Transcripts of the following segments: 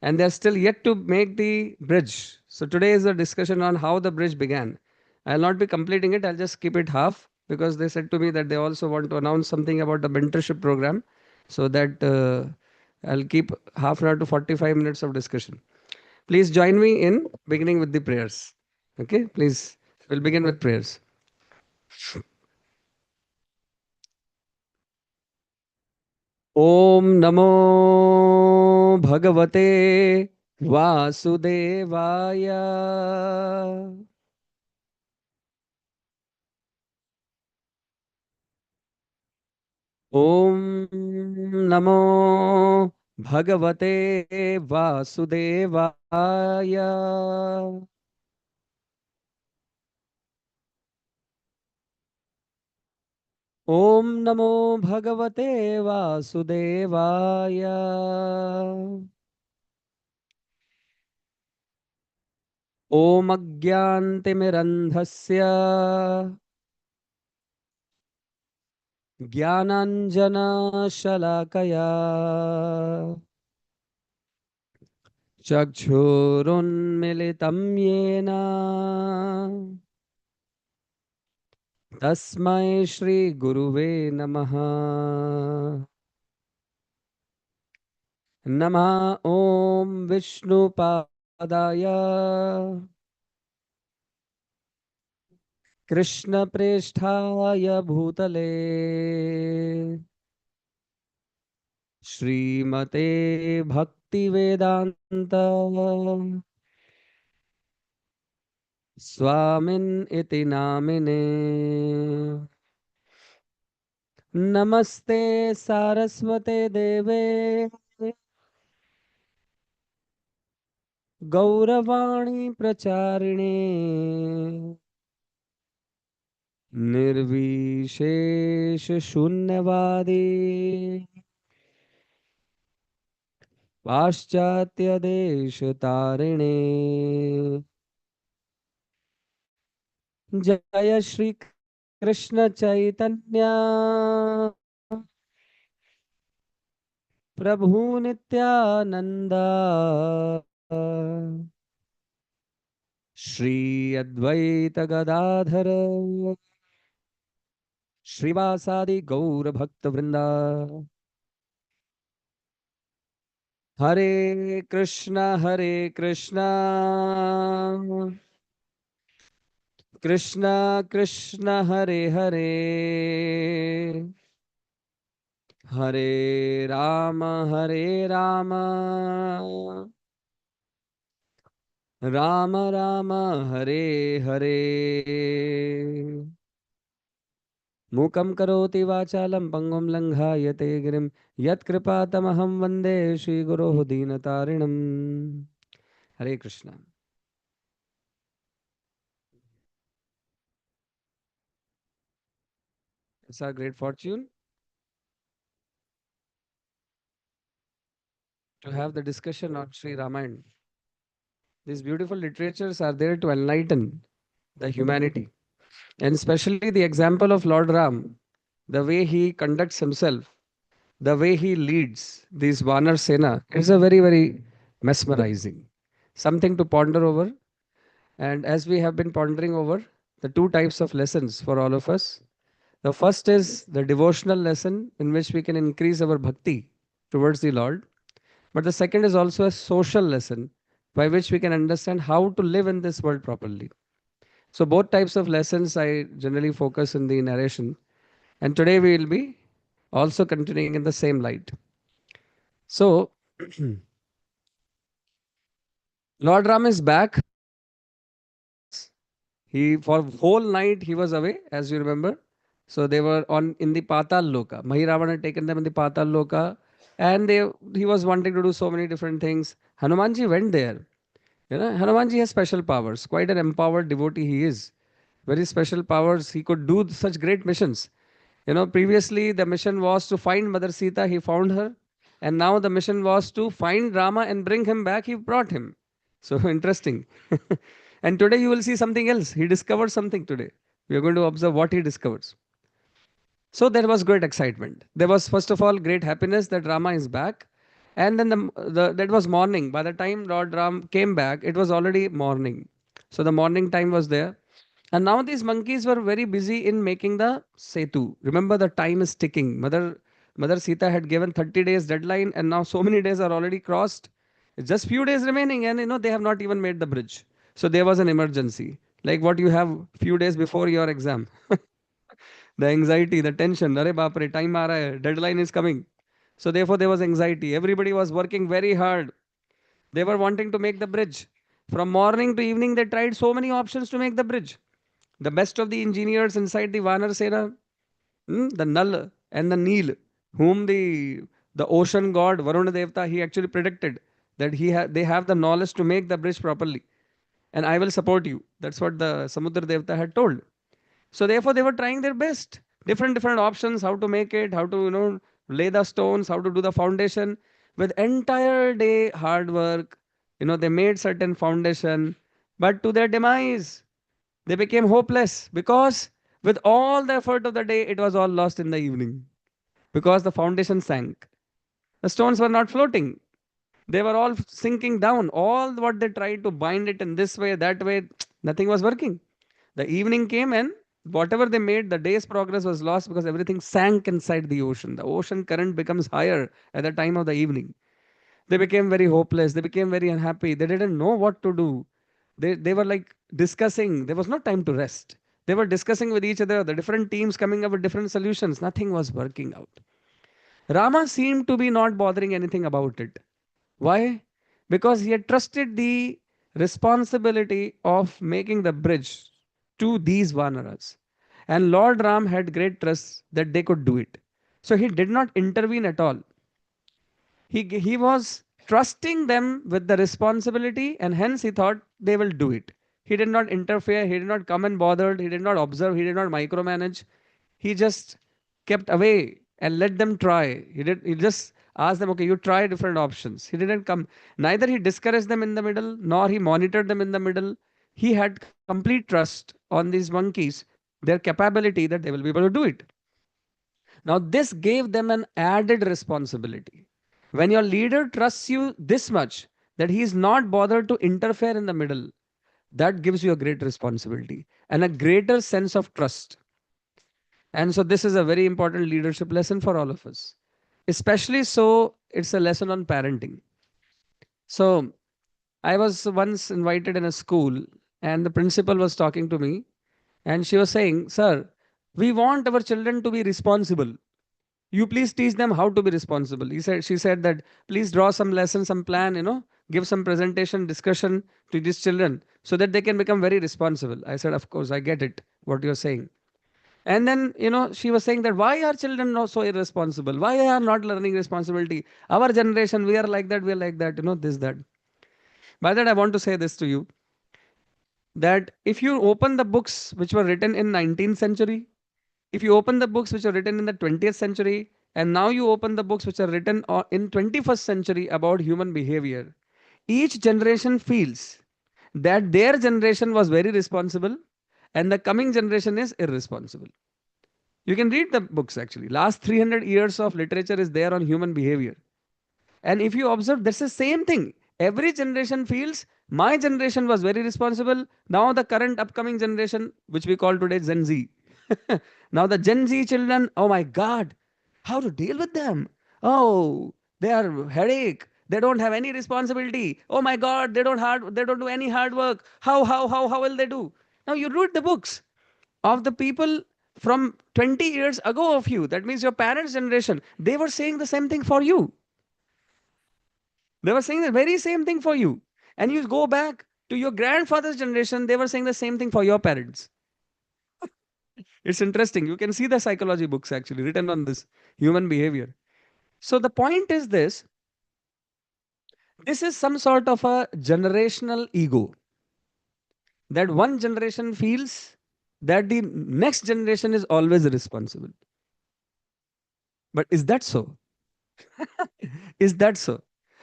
and they're still yet to make the bridge. So today is a discussion on how the bridge began. I'll not be completing it, I'll just keep it half because they said to me that they also want to announce something about the mentorship program. So that I'll keep half an hour to 45 minutes of discussion. Please join me in beginning with the prayers. Okay, please. We'll begin with prayers. Om Namo Bhagavate Vasudevaya. Om Namo Bhagavate Vasudevaya. Om Namo Bhagavate Vasudevaya. Om Agyantimirandhasya Jnananjana चक्षुरुन्मिलितं येन तस्मै श्रीगुरुवे नमः। नमः ॐ विष्णुपादाय कृष्णप्रेष्ठाय भूतले श्रीमते भक्तिवेदान्त स्वामिन् इति नामिने। नमस्ते सारस्वते देवे गौरवाणी प्रचारिणे निर्विशेष शून्यवादी पाश्चात्य देश तारिणे। जय श्री कृष्ण चैतन्य प्रभु नित्यानंद श्री अद्वैत गदाधर श्रीवासादि गौर भक्त वृंदा। हरे कृष्ण कृष्ण कृष्ण हरे हरे हरे हरे राम राम राम हरे हरे। मूकं करोति वाचालं पंगुं लंघायते गिरिं यत्कृपातमहं वन्दे श्रीगुरोः दीनतारिणम्। हरे Krishna. It's our great fortune to have the discussion on Sri Ramayana. These beautiful literatures are there to enlighten the humanity, and especially the example of Lord Ram, the way he conducts himself, the way he leads these Vanar Sena is a very, very mesmerizing. Something to ponder over. And as we have been pondering over the two types of lessons for all of us, the first is the devotional lesson in which we can increase our bhakti towards the Lord. But the second is also a social lesson by which we can understand how to live in this world properly. So, both types of lessons I generally focus in the narration. And today we will be also continuing in the same light. So, Lord Ram is back. He for whole night he was away, as you remember. So they were on in the Patal Loka. Mahiravan had taken them in the Patal Loka, and he was wanting to do so many different things. Hanumanji went there. You know, Hanumanji has special powers. Quite an empowered devotee he is. Very special powers. He could do such great missions. You know, previously the mission was to find Mother Sita. He found her, and now the mission was to find Rama and bring him back. He brought him. So interesting. And today you will see something else. He discovered something today. We are going to observe what he discovers. So there was great excitement. There was, first of all, great happiness that Rama is back. And then the that was morning. By the time Lord Ram came back, it was already morning. So the morning time was there. And now these monkeys were very busy in making the Setu. Remember, the time is ticking. Mother Sita had given 30 days deadline, and now so many days are already crossed. It's just few days remaining, and they have not even made the bridge. So there was an emergency, like what you have few days before your exam. The anxiety, the tension. Arey baap re, time aa raha hai, deadline is coming. So therefore there was anxiety. Everybody was working very hard. They were wanting to make the bridge. From morning to evening, they tried so many options to make the bridge. The best of the engineers inside the Vanar Sena, the Nal and the Neel, whom the ocean god Varuna Devta, he actually predicted that they have the knowledge to make the bridge properly. And I will support you. That's what the Samudra Devta had told. So therefore, they were trying their best. Different options, how to make it, how to lay the stones, how to do the foundation. With entire day hard work, they made certain foundation, but to their demise, they became hopeless because with all the effort of the day, it was all lost in the evening because the foundation sank. The stones were not floating. They were all sinking down. All what they tried to bind it in this way, that way, nothing was working. The evening came and whatever they made, the day's progress was lost because everything sank inside the ocean. The ocean current becomes higher at the time of the evening. They became very hopeless. They became very unhappy. They didn't know what to do. They were like discussing. There was no time to rest. They were discussing with each other, the different teams coming up with different solutions. Nothing was working out. Rama seemed to be not bothering anything about it. Why? Because he had trusted the responsibility of making the bridge to these Vanaras. And Lord Ram had great trust that they could do it. So he did not intervene at all. He was trusting them with the responsibility, and hence he thought they will do it. He did not interfere, he did not come and bothered, he did not observe, he did not micromanage. He just kept away and let them try. He just asked them, okay, you try different options. He didn't come, neither he discouraged them in the middle, nor he monitored them in the middle. He had complete trust on these monkeys, their capability that they will be able to do it. Now, this gave them an added responsibility. When your leader trusts you this much that he is not bothered to interfere in the middle, that gives you a great responsibility and a greater sense of trust. And so, this is a very important leadership lesson for all of us. Especially so, it's a lesson on parenting. So, I was once invited in a school, and the principal was talking to me, and she was saying, "Sir, we want our children to be responsible. You please teach them how to be responsible." She said that please draw some lesson, some plan, give some presentation, discussion to these children so that they can become very responsible. I said, of course, I get it, what you're saying. And then, she was saying that why are children not so irresponsible? Why they are not learning responsibility? Our generation, we are like that, we are like that, this, that. By that, I want to say this to you that if you open the books which were written in 19th century, if you open the books which are written in the 20th century, and now you open the books which are written in 21st century about human behavior, each generation feels that their generation was very responsible and the coming generation is irresponsible. You can read the books actually. Last 300 years of literature is there on human behavior. And if you observe, that's the same thing. Every generation feels my generation was very responsible. Now the current upcoming generation, which we call today Gen Z. Now the Gen Z children, oh my God, how to deal with them? Oh, they are headache. They don't have any responsibility. Oh my God, they don't do any hard work. How will they do? Now you read the books of the people from 20 years ago of you. That means your parents' generation. They were saying the same thing for you. They were saying the very same thing for you. And you go back to your grandfather's generation, they were saying the same thing for your parents. It's interesting. You can see the psychology books actually written on this human behavior. So the point is this is some sort of a generational ego that one generation feels that the next generation is always responsible. But is that so? Is that so?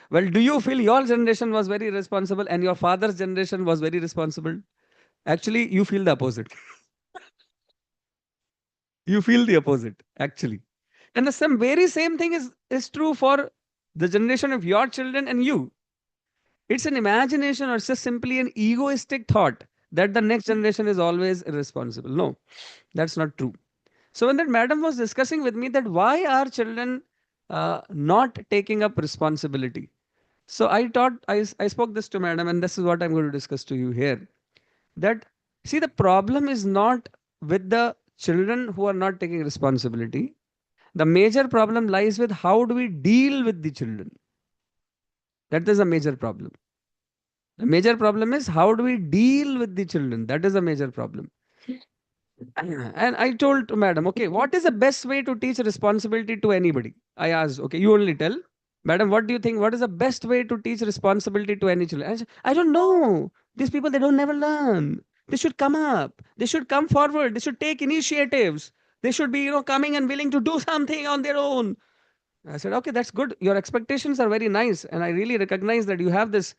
Well, do you feel your generation was very responsible and your father's generation was very responsible? Actually, you feel the opposite. You feel the opposite, actually. And the very same thing is true for the generation of your children and you. It's an imagination or it's just simply an egoistic thought that the next generation is always irresponsible. No, that's not true. So when that madam was discussing with me that why are children not taking up responsibility, so I thought I spoke this to madam, and this is what I'm going to discuss to you here. That see, the problem is not with the children who are not taking responsibility. The major problem lies with how do we deal with the children. That is a major problem. The major problem is how do we deal with the children. That is a major problem. And I told to madam, okay, what is the best way to teach responsibility to anybody? I asked, okay, you only tell. Madam, what do you think? What is the best way to teach responsibility to any children? I don't know. These people, they don't never learn. They should come up. They should come forward. They should take initiatives. They should be, coming and willing to do something on their own. I said, okay, that's good. Your expectations are very nice. And I really recognize that you have this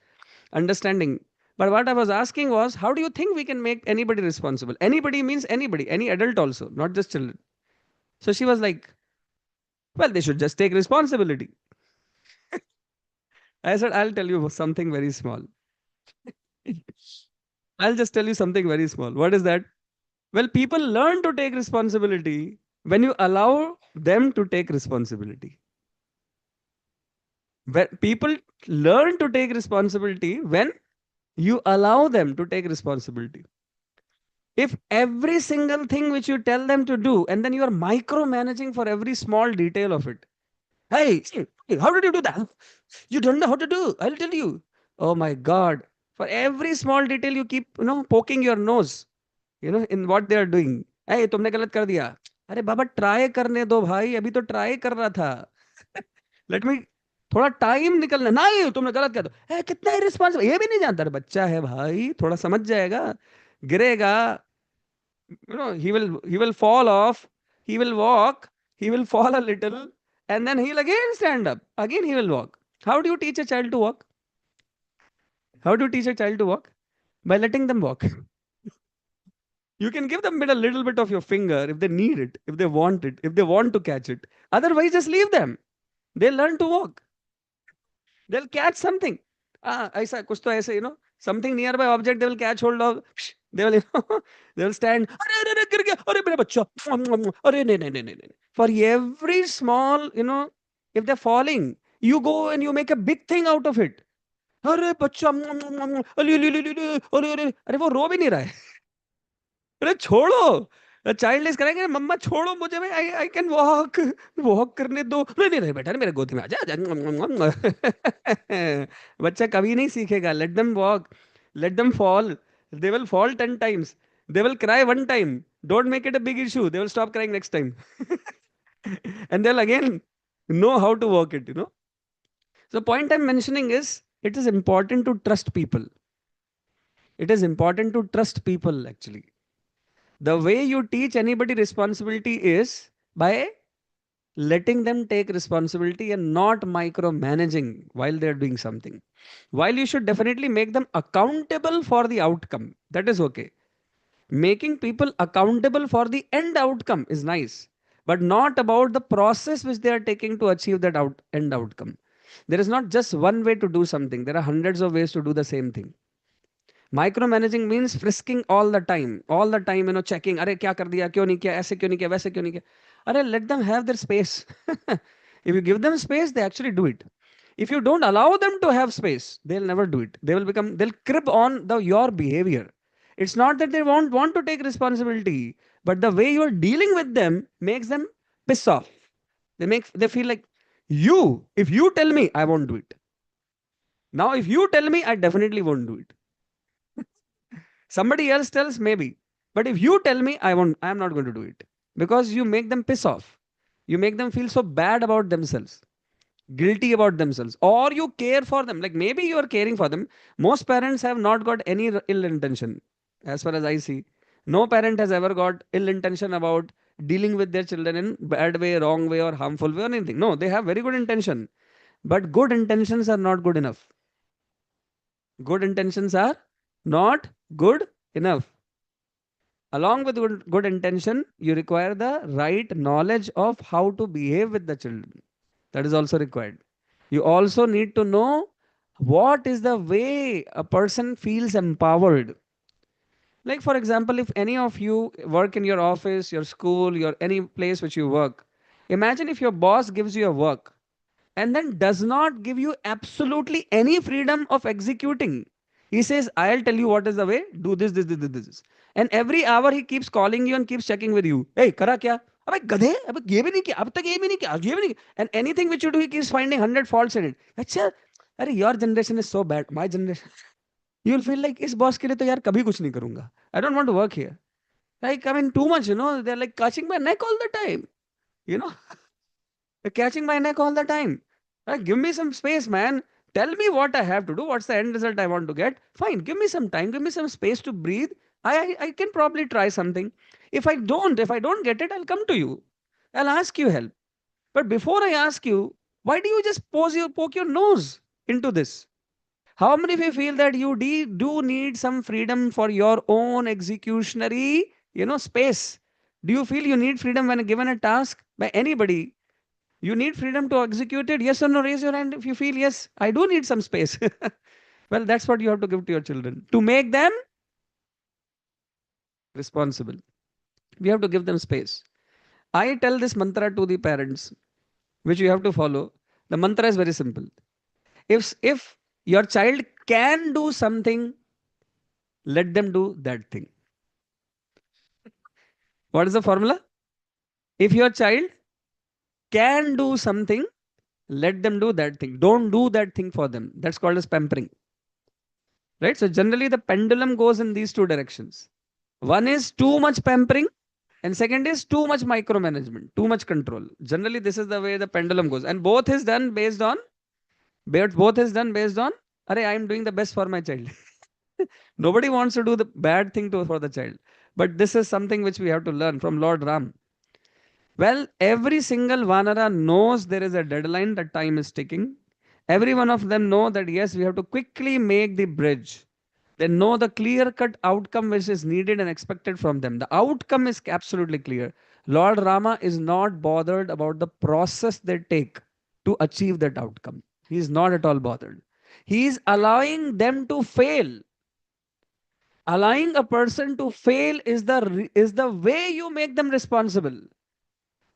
understanding. But what I was asking was, how do you think we can make anybody responsible? Anybody means anybody, any adult also, not just children. So she was like, well, they should just take responsibility. I said, I'll tell you something very small. I'll just tell you something very small. What is that? Well, people learn to take responsibility when you allow them to take responsibility. When people learn to take responsibility when you allow them to take responsibility. If every single thing which you tell them to do, and then you are micromanaging for every small detail of it. Hey, how did you do that? You don't know how to do. I'll tell you. Oh my God. For every small detail, you keep, poking your nose, in what they are doing. Hey, तुमने गलत कर दिया. अरे बाबा try करने दो भाई, अभी तो ट्राई कर रहा था. लेट मी थोड़ा टाइम निकलना. नहीं, तुमने गलत कर दो. कितना इरिस्पॉन्सिबल, ये भी नहीं जानता. अरे बच्चा है भाई, थोड़ा समझ जाएगा. गिरेगा. He will fall off. He will walk. He will fall a little, and then he'll again stand up. Again he will walk. How do you teach a child to walk? How do you teach a child to walk? By letting them walk. You can give them a little bit of your finger if they need it, if they want it, if they want to catch it. Otherwise, just leave them. They'll learn to walk. They'll catch something. ऐसा कुछ तो ऐसे, something nearby object they will catch hold of. They will, they will stand. अरे अरे अरे गिर गया. अरे मेरा बच्चा. अरे नहीं नहीं नहीं नहीं नहीं. For every small, if they're falling, you go and you make a big thing out of it. अरे बच्चा. अरे अरे अरे अरे अरे अरे वो रो भी नहीं रहा है. अरे छोड़ो. The child is करेंगे मम्मा छोड़ो मुझे, मैं आई कैन वॉक करने दो. नहीं नहीं नहीं बेटा, मेरे गोद में आजा आजा. बच्चा कभी नहीं सीखेगा. Let them walk, let them fall. They will fall 10 times. They will cry one time. Don't make it a big issue. They will stop crying next time. And they'll again know how to work it. So the point I'm mentioning is it is important to trust people. It is important to trust people actually. The way you teach anybody responsibility is by letting them take responsibility and not micromanaging while they're doing something. While you should definitely make them accountable for the outcome, that is okay. Making people accountable for the end outcome is nice, but not about the process which they are taking to achieve that end outcome. There is not just one way to do something. There are hundreds of ways to do the same thing. Micromanaging means frisking all the time, checking. अरे क्या कर दिया, क्यों नहीं किया, ऐसे क्यों नहीं किया, वैसे क्यों नहीं किया. अरे let them have their space. If you give them space, they actually do it. If you don't allow them to have space, they'll never do it. They'll crib on your behavior. It's not that they won't want to take responsibility, but the way you're dealing with them makes them piss off. They feel like if you tell me, I won't do it. Now, if you tell me, I definitely won't do it. Somebody else tells maybe. But if you tell me, I'm not going to do it. Because you make them piss off. You make them feel so bad about themselves, guilty about themselves, or you care for them. Like maybe you are caring for them. Most parents have not got any ill intention, as far as I see. No parent has ever got ill intention about dealing with their children in bad way, wrong way, or harmful way, or anything. No, they have very good intention. But good intentions are not good enough. Good intentions are not good enough. Along with good intention, you require the right knowledge of how to behave with the children. That is also required. You also need to know what is the way a person feels empowered. Like, for example, if any of you work in your office, your school, your any place which you work, imagine if your boss gives you a work and then does not give you absolutely any freedom of executing. He says, I'll tell you what is the way, do this, this, this, this, this. And every hour he keeps calling you and keeps checking with you. Hey, kara kya? अबे गधे अबे ये भी नहीं किया अब तक ये भी नहीं किया ये भी नहीं and anything which you do he keeps finding 100 faults in it. अच्छा अरे your generation is so bad, my generation you will feel like इस बॉस के लिए तो यार कभी कुछ नहीं करूंगा. I don't want to work here. Like, I mean, too much, they're like catching my neck all the time. You know, they're catching my neck all the time. Like, give me some space, man. Tell me what I have to do. What's the end result I want to get? Fine, give me some time. Give me some space to breathe. I can probably try something. If I don't get it, I'll come to you. I'll ask you help. But before I ask you, why do you just poke your nose into this? How many of you feel that you do need some freedom for your own executionary, space? Do you feel you need freedom when given a task by anybody? You need freedom to execute it? Yes or no? Raise your hand if you feel yes. I do need some space. Well, that's what you have to give to your children to make them responsible. We have to give them space. I tell this mantra to the parents, which you have to follow. The mantra is very simple. If your child can do something, let them do that thing. What is the formula? If your child can do something, let them do that thing. Don't do that thing for them. That's called as pampering. Right? So generally the pendulum goes in these two directions. One is too much pampering, and second is too much micromanagement, too much control. Generally, this is the way the pendulum goes. And both is done based on, Are I am doing the best for my child. Nobody wants to do the bad thing for the child. But this is something which we have to learn from Lord Ram. Well, every single Vanara knows there is a deadline, that time is ticking. Every one of them know that yes, we have to quickly make the bridge. They know the clear-cut outcome which is needed and expected from them. The outcome is absolutely clear. Lord Rama is not bothered about the process they take to achieve that outcome. He is not at all bothered. He is allowing them to fail. Allowing a person to fail is the way you make them responsible.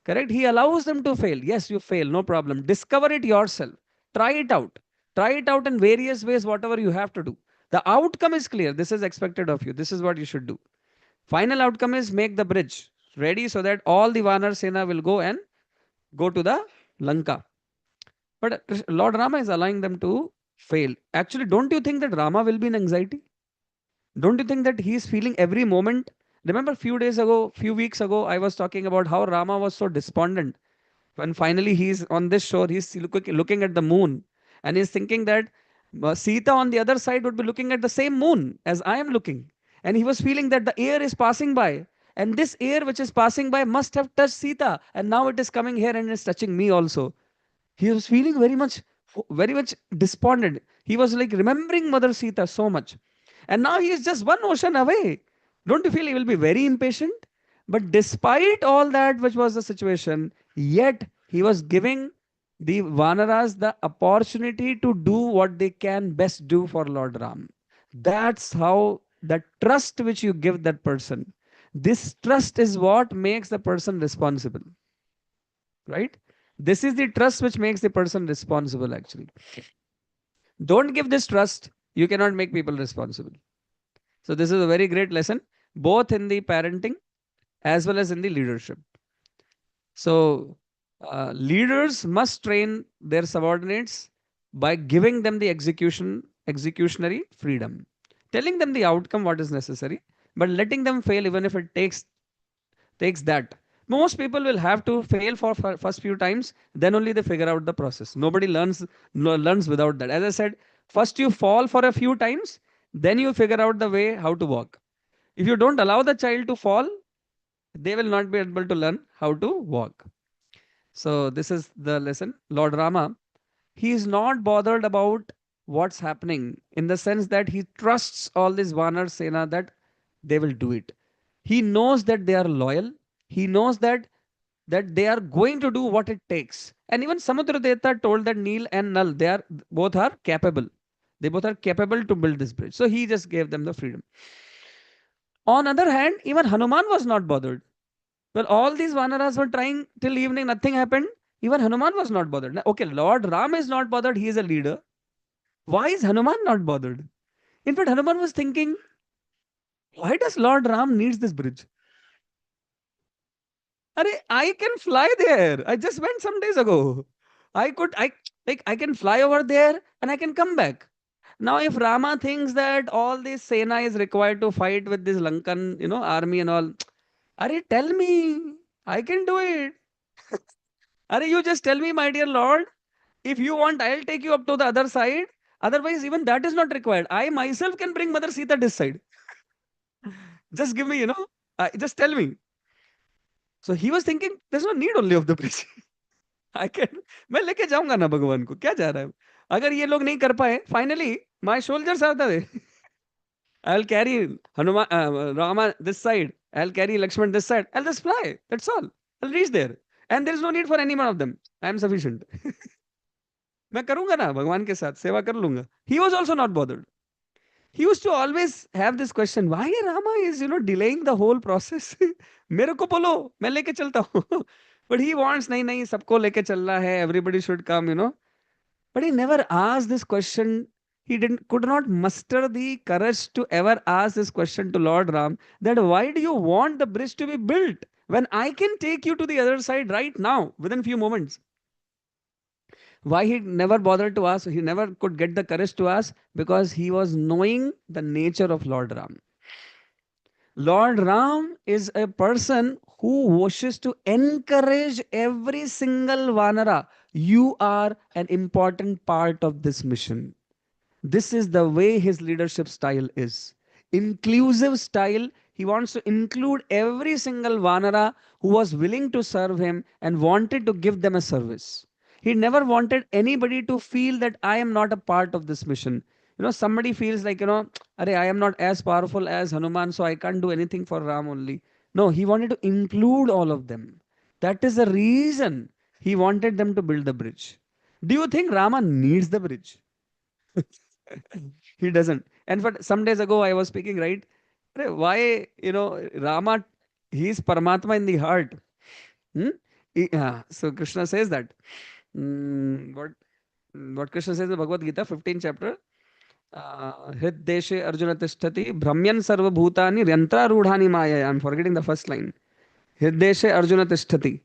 Correct? He allows them to fail. Yes, you fail, no problem. Discover it yourself. Try it out. Try it out in various ways, whatever you have to do. The outcome is clear. This is expected of you. This is what you should do. Final outcome is make the bridge ready so that all the Vanar Sena will go and go to the Lanka. But Lord Rama is allowing them to fail. Actually, don't you think that Rama will be in anxiety? Don't you think that he is feeling every moment? Remember, few weeks ago, I was talking about how Rama was so despondent when finally he's on this shore, he's looking at the moon and he's thinking that Sita on the other side would be looking at the same moon as I am looking. And he was feeling that the air is passing by. And this air which is passing by must have touched Sita. And now it is coming here and is touching me also. He was feeling very much despondent. He was like remembering Mother Sita so much. And now he is just one ocean away. Don't you feel he will be very impatient? But despite all that, which was the situation, yet he was giving the Vanaras the opportunity to do what they can best do for Lord Ram. That's how the trust which you give that person. This trust is what makes the person responsible. Right? This is the trust which makes the person responsible, actually. Don't give this trust, you cannot make people responsible. So, this is a very great lesson, both in the parenting as well as in the leadership. So, leaders must train their subordinates by giving them the executionary freedom, telling them the outcome, what is necessary, but letting them fail even if it takes that. Most people will have to fail for first few times, then only they figure out the process. Nobody learns without that. As I said, first you fall for a few times, then you figure out the way how to walk. If you don't allow the child to fall, they will not be able to learn how to walk. So this is the lesson. Lord Rama, he is not bothered about what's happening in the sense that he trusts all this Vanar Sena that they will do it. He knows that they are loyal. He knows that that they are going to do what it takes. And even Samudradeta told that Neel and Nal, they are both are capable. They both are capable to build this bridge. So he just gave them the freedom. On other hand, even Hanuman was not bothered. Well, all these Vanaras were trying till evening, nothing happened. Even Hanuman was not bothered. Now, okay, Lord Ram is not bothered, he is a leader. Why is Hanuman not bothered? In fact, Hanuman was thinking, why does Lord Ram needs this bridge? I can fly there. I just went some days ago. I can fly over there and I can come back. Now, if Rama thinks that all this Sena is required to fight with this Lankan, army and all, tell me. I can do it. You just tell me, my dear Lord, if you want, I'll take you up to the other side. Otherwise, even that is not required. I myself can bring Mother Sita this side. Just give me, just tell me. So he was thinking, there's no need only of the bridge. I can, मैं लेके जाऊंगा ना भगवान को क्या जा रहा है अगर ये लोग नहीं कर पाए finally my soldiers are there I'll carry Hanuman Rama this side I'll carry Lakshman this side I'll just fly that's all I'll reach there and there is no need for any one of them I am sufficient मैं करूंगा ना भगवान के साथ सेवा कर लूंगा he was also not bothered he used to always have this question why Rama is delaying the whole process मेरे को बोलो मैं लेके चलता हूँ but he wants नहीं नहीं सबको लेके चलना है everybody should come but he never asked this question he didn't could not muster the courage to ever ask this question to Lord Ram that why do you want the bridge to be built when I can take you to the other side right now within few moments why he never bothered to ask he never could get the courage to ask because he was knowing the nature of Lord Ram. Lord Ram is a person who wishes to encourage every single Vanara. You are an important part of this mission. This is the way his leadership style is. Inclusive style. He wants to include every single Vanara who was willing to serve him and wanted to give them a service. He never wanted anybody to feel that I am not a part of this mission. Somebody feels like, I am not as powerful as Hanuman, so I can't do anything for Ram only. No, he wanted to include all of them. That is the reason he wanted them to build the bridge. Do you think Rama needs the bridge? He doesn't. And for some days ago, I was speaking, right? Why, Rama, he is Paramatma in the heart. Hmm? So Krishna says that. What Krishna says in the Bhagavad Gita, 15th chapter. Hriddeshe Arjuna Tishtati Brahmyan Sarva Bhutani Yantra Rudhani Maya. I'm forgetting the first line. Hriddeshe Arjuna Tishtati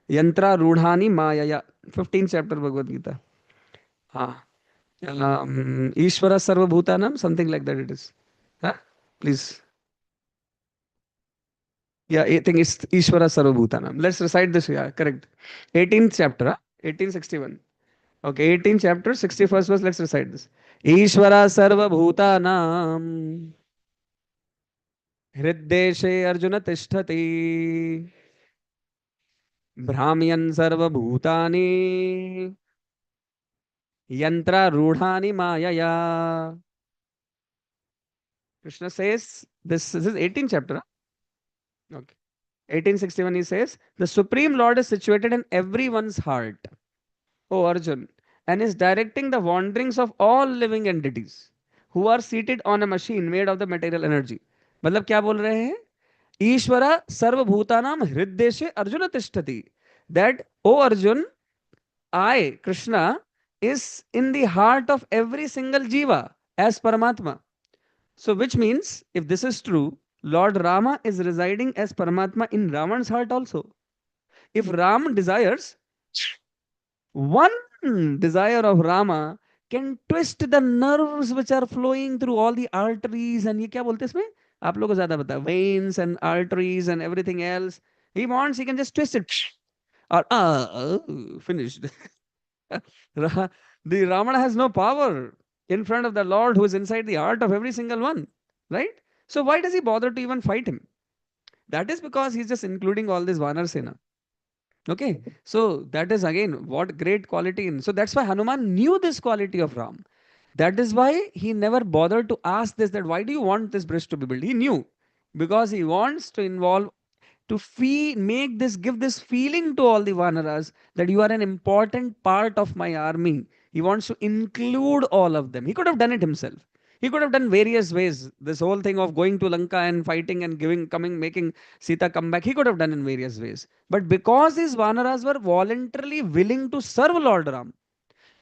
Yantra Rudhani Maya. 15th chapter Bhagavad Gita. Ishvara Sarva Bhutanam, something like that it is. Huh? Please. Yeah, I think it's Ishvara Sarva Bhutanam. Let's recite this. Yeah, correct. 18th chapter, 1861. Okay, 18th chapter, 61st verse. Let's recite this. Ishvara Sarva Bhutanam Hriddeshe Arjuna Tishtati Brahmyan Sarva Bhutani Yantra Rudhani Mayaya. Krishna says, this is 18th chapter. Okay. 1861 he says, the Supreme Lord is situated in everyone's heart, O Arjun, and is directing the wanderings of all living entities who are seated on a machine made of the material energy. मतलब क्या बोल रहे हैं? ईश्वरा सर्वभूतानाम हृदय अर्जुन तिष्ठति. That, O Arjun, I, Krishna, is in the heart of every single jiva as Paramatma. So, which means, if this is true, Lord Rama is residing as Paramatma in Ravan's heart also. If Ram desires, one desire of Rama can twist the nerves which are flowing through all the arteries and ये क्या बोलते हैं इसमें आप लोगों को ज्यादा पता है veins and arteries and everything else he wants he can just twist it or finished the Ravana has no power in front of the Lord who is inside the heart of every single one right so why does he bother to even fight him that is because he's just including all this Vanar Sena. Okay, so that is again what great quality in. So that's why Hanuman knew this quality of Ram. That is why he never bothered to ask this that why do you want this bridge to be built? He knew because he wants to involve to make this, give this feeling to all the Vanaras that you are an important part of my army. He wants to include all of them. He could have done it himself. He could have done various ways. This whole thing of going to Lanka and fighting and giving, coming, making Sita come back, he could have done in various ways. But because these Vanaras were voluntarily willing to serve Lord Ram,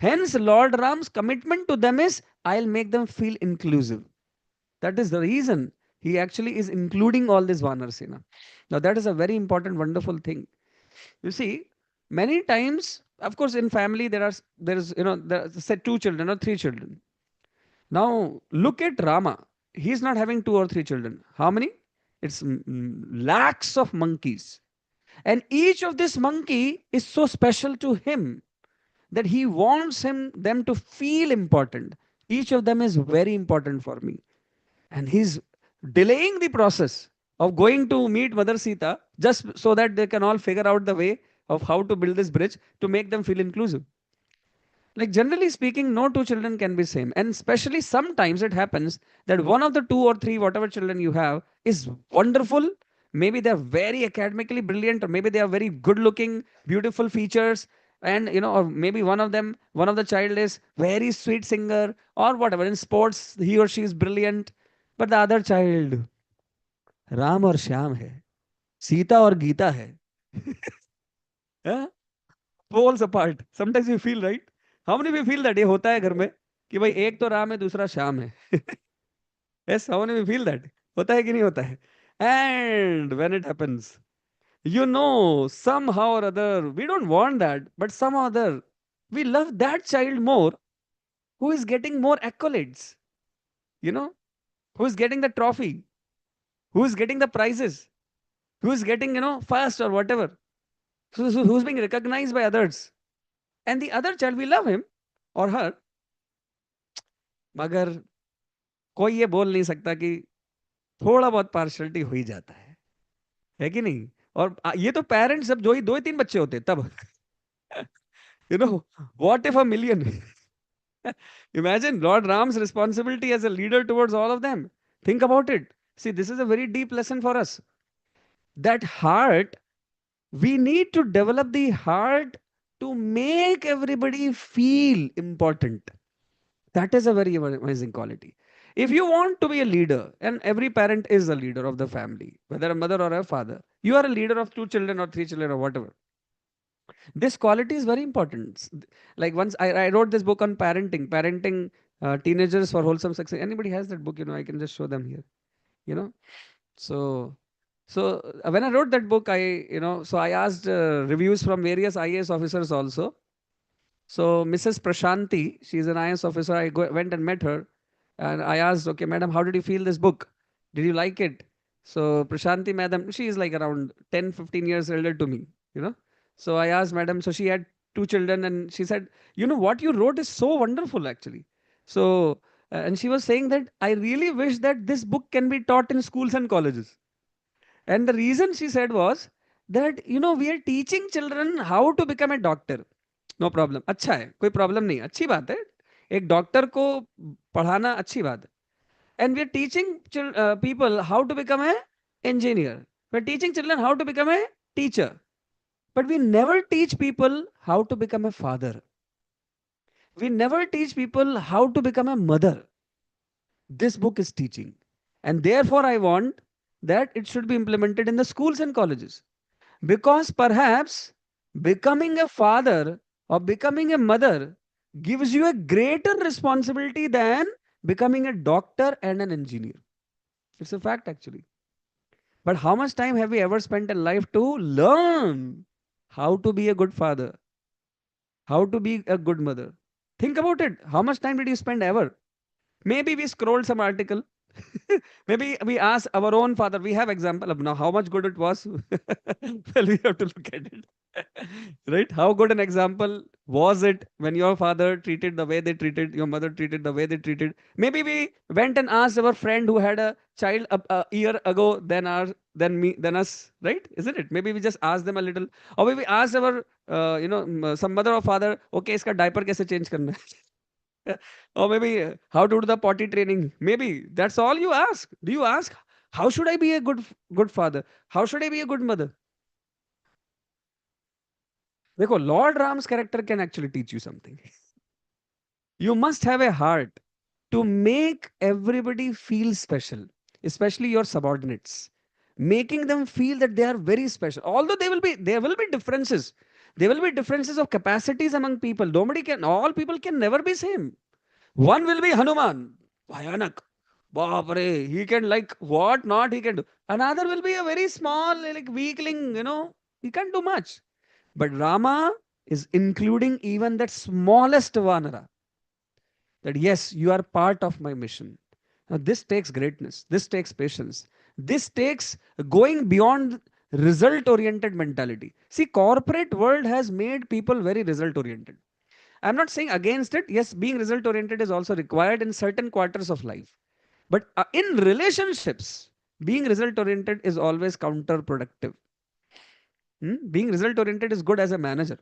hence Lord Ram's commitment to them is, I'll make them feel inclusive. That is the reason he actually is including all this Vanar Sena. Now that is a very important, wonderful thing. You see, many times, of course, in family there is, there are, say, two children or three children. Now look at Rama. He's not having two or three children. How many? It's lakhs of monkeys, and each of this monkey is so special to him that he wants them to feel important. Each of them is very important for me, and he's delaying the process of going to meet Mother Sita just so that they can all figure out the way of how to build this bridge to make them feel inclusive. Like generally speaking, no two children can be same, and especially sometimes it happens that one of the two or three whatever children you have is wonderful. Maybe they're very academically brilliant, or maybe they are very good looking, beautiful features, and or maybe one of the child is very sweet singer or whatever. In sports he or she is brilliant, but the other child Ram और श्याम है, सीता और गीता है. Poles apart. Sometimes we feel, right? How many we feel that ये होता है घर में कि भाई एक तो राम है दूसरा श्याम है. Yes, how many we feel that? होता है कि नहीं होता है? And when it happens, somehow or other, we don't want that, but somehow or other, we love that child more who is getting more accolades, you know, who is getting the trophy, who is getting the prizes, who is getting, first or whatever. So who's being recognized by others. And the other child, we love him or her, मगर कोई ये बोल नहीं सकता कि थोड़ा बहुत partiality हो ही जाता है कि नहीं? और ये तो पेरेंट्स जब जो ही दो ही तीन बच्चे होते तब what if a million? Imagine Lord Ram's responsibility as a leader towards all of them. Think about it. See, this is a very deep lesson for us. That heart, we need to develop the heart to make everybody feel important. That is a very amazing quality. If you want to be a leader, and every parent is a leader of the family, whether a mother or a father, you are a leader of two children or three children or whatever. This quality is very important. Like once I wrote this book on parenting teenagers for wholesome success. Anybody has that book, I can just show them here. You know, so when I wrote that book, I asked reviews from various IAS officers also. So Mrs. Prashanti, she's an IAS officer. Went and met her, and I asked, okay, madam, how did you feel this book? Did you like it? So Prashanti, madam, she is like around 10, 15 years older to me, So I asked madam, so she had two children, and she said, what you wrote is so wonderful actually. So, and she was saying that I really wish that this book can be taught in schools and colleges. And the reason she said was that, we are teaching children how to become a doctor. No problem, अच्छा है, कोई problem नहीं, अच्छी बात है. एक doctor को पढ़ाना अच्छी बात है. And we are teaching people how to become a engineer. We're teaching children how to become a teacher. But we never teach people how to become a father. We never teach people how to become a mother. This book is teaching. And therefore, I want that it should be implemented in the schools and colleges. Because perhaps becoming a father or becoming a mother gives you a greater responsibility than becoming a doctor and an engineer. It's a fact, actually. But how much time have we ever spent in life to learn how to be a good father, how to be a good mother? Think about it. How much time did you spend ever? Maybe we scrolled some article. Maybe we ask our own father. We have example of now how much good it was. Well, we have to look at it. Right? How good an example was it when your father treated the way they treated, your mother treated the way they treated? Maybe we went and asked our friend who had a child a year ago than us, right? Isn't it? Maybe we just asked them a little, or maybe we asked our some mother or father, okay, iska diaper kaise change karna hai? Or maybe how to do the potty training. Maybe that's all you ask. Do you ask How should I be a good father? How should I be a good mother? देखो, Lord Ram's character can actually teach you something. You must have a heart to make everybody feel special, especially your subordinates, making them feel that they are very special. Although there will be differences. There will be differences of capacities among people. All people can never be same. One will be Hanuman, Bhayanak. Baapre, he can like what not he can do. Another will be a very small, like weakling, he can't do much. But Rama is including even that smallest Vanara, that yes, you are part of my mission. Now, this takes greatness, this takes patience, this takes going beyond result oriented mentality. See, corporate world has made people very result oriented. I'm not saying against it. Yes, being result oriented is also required in certain quarters of life. But in relationships, being result oriented is always counterproductive. Being result oriented is good as a manager.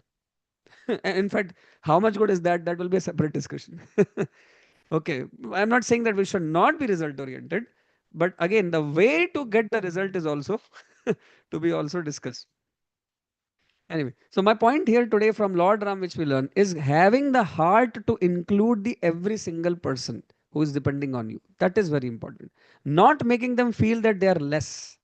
In fact, how much good is that? That will be a separate discussion. Okay, I'm not saying that we should not be result oriented, but again, the way to get the result is also to be also discussed. Anyway, so my point here today from Lord Ram, which we learn, is having the heart to include the every single person who is depending on you. That is very important. Not making them feel that they are less.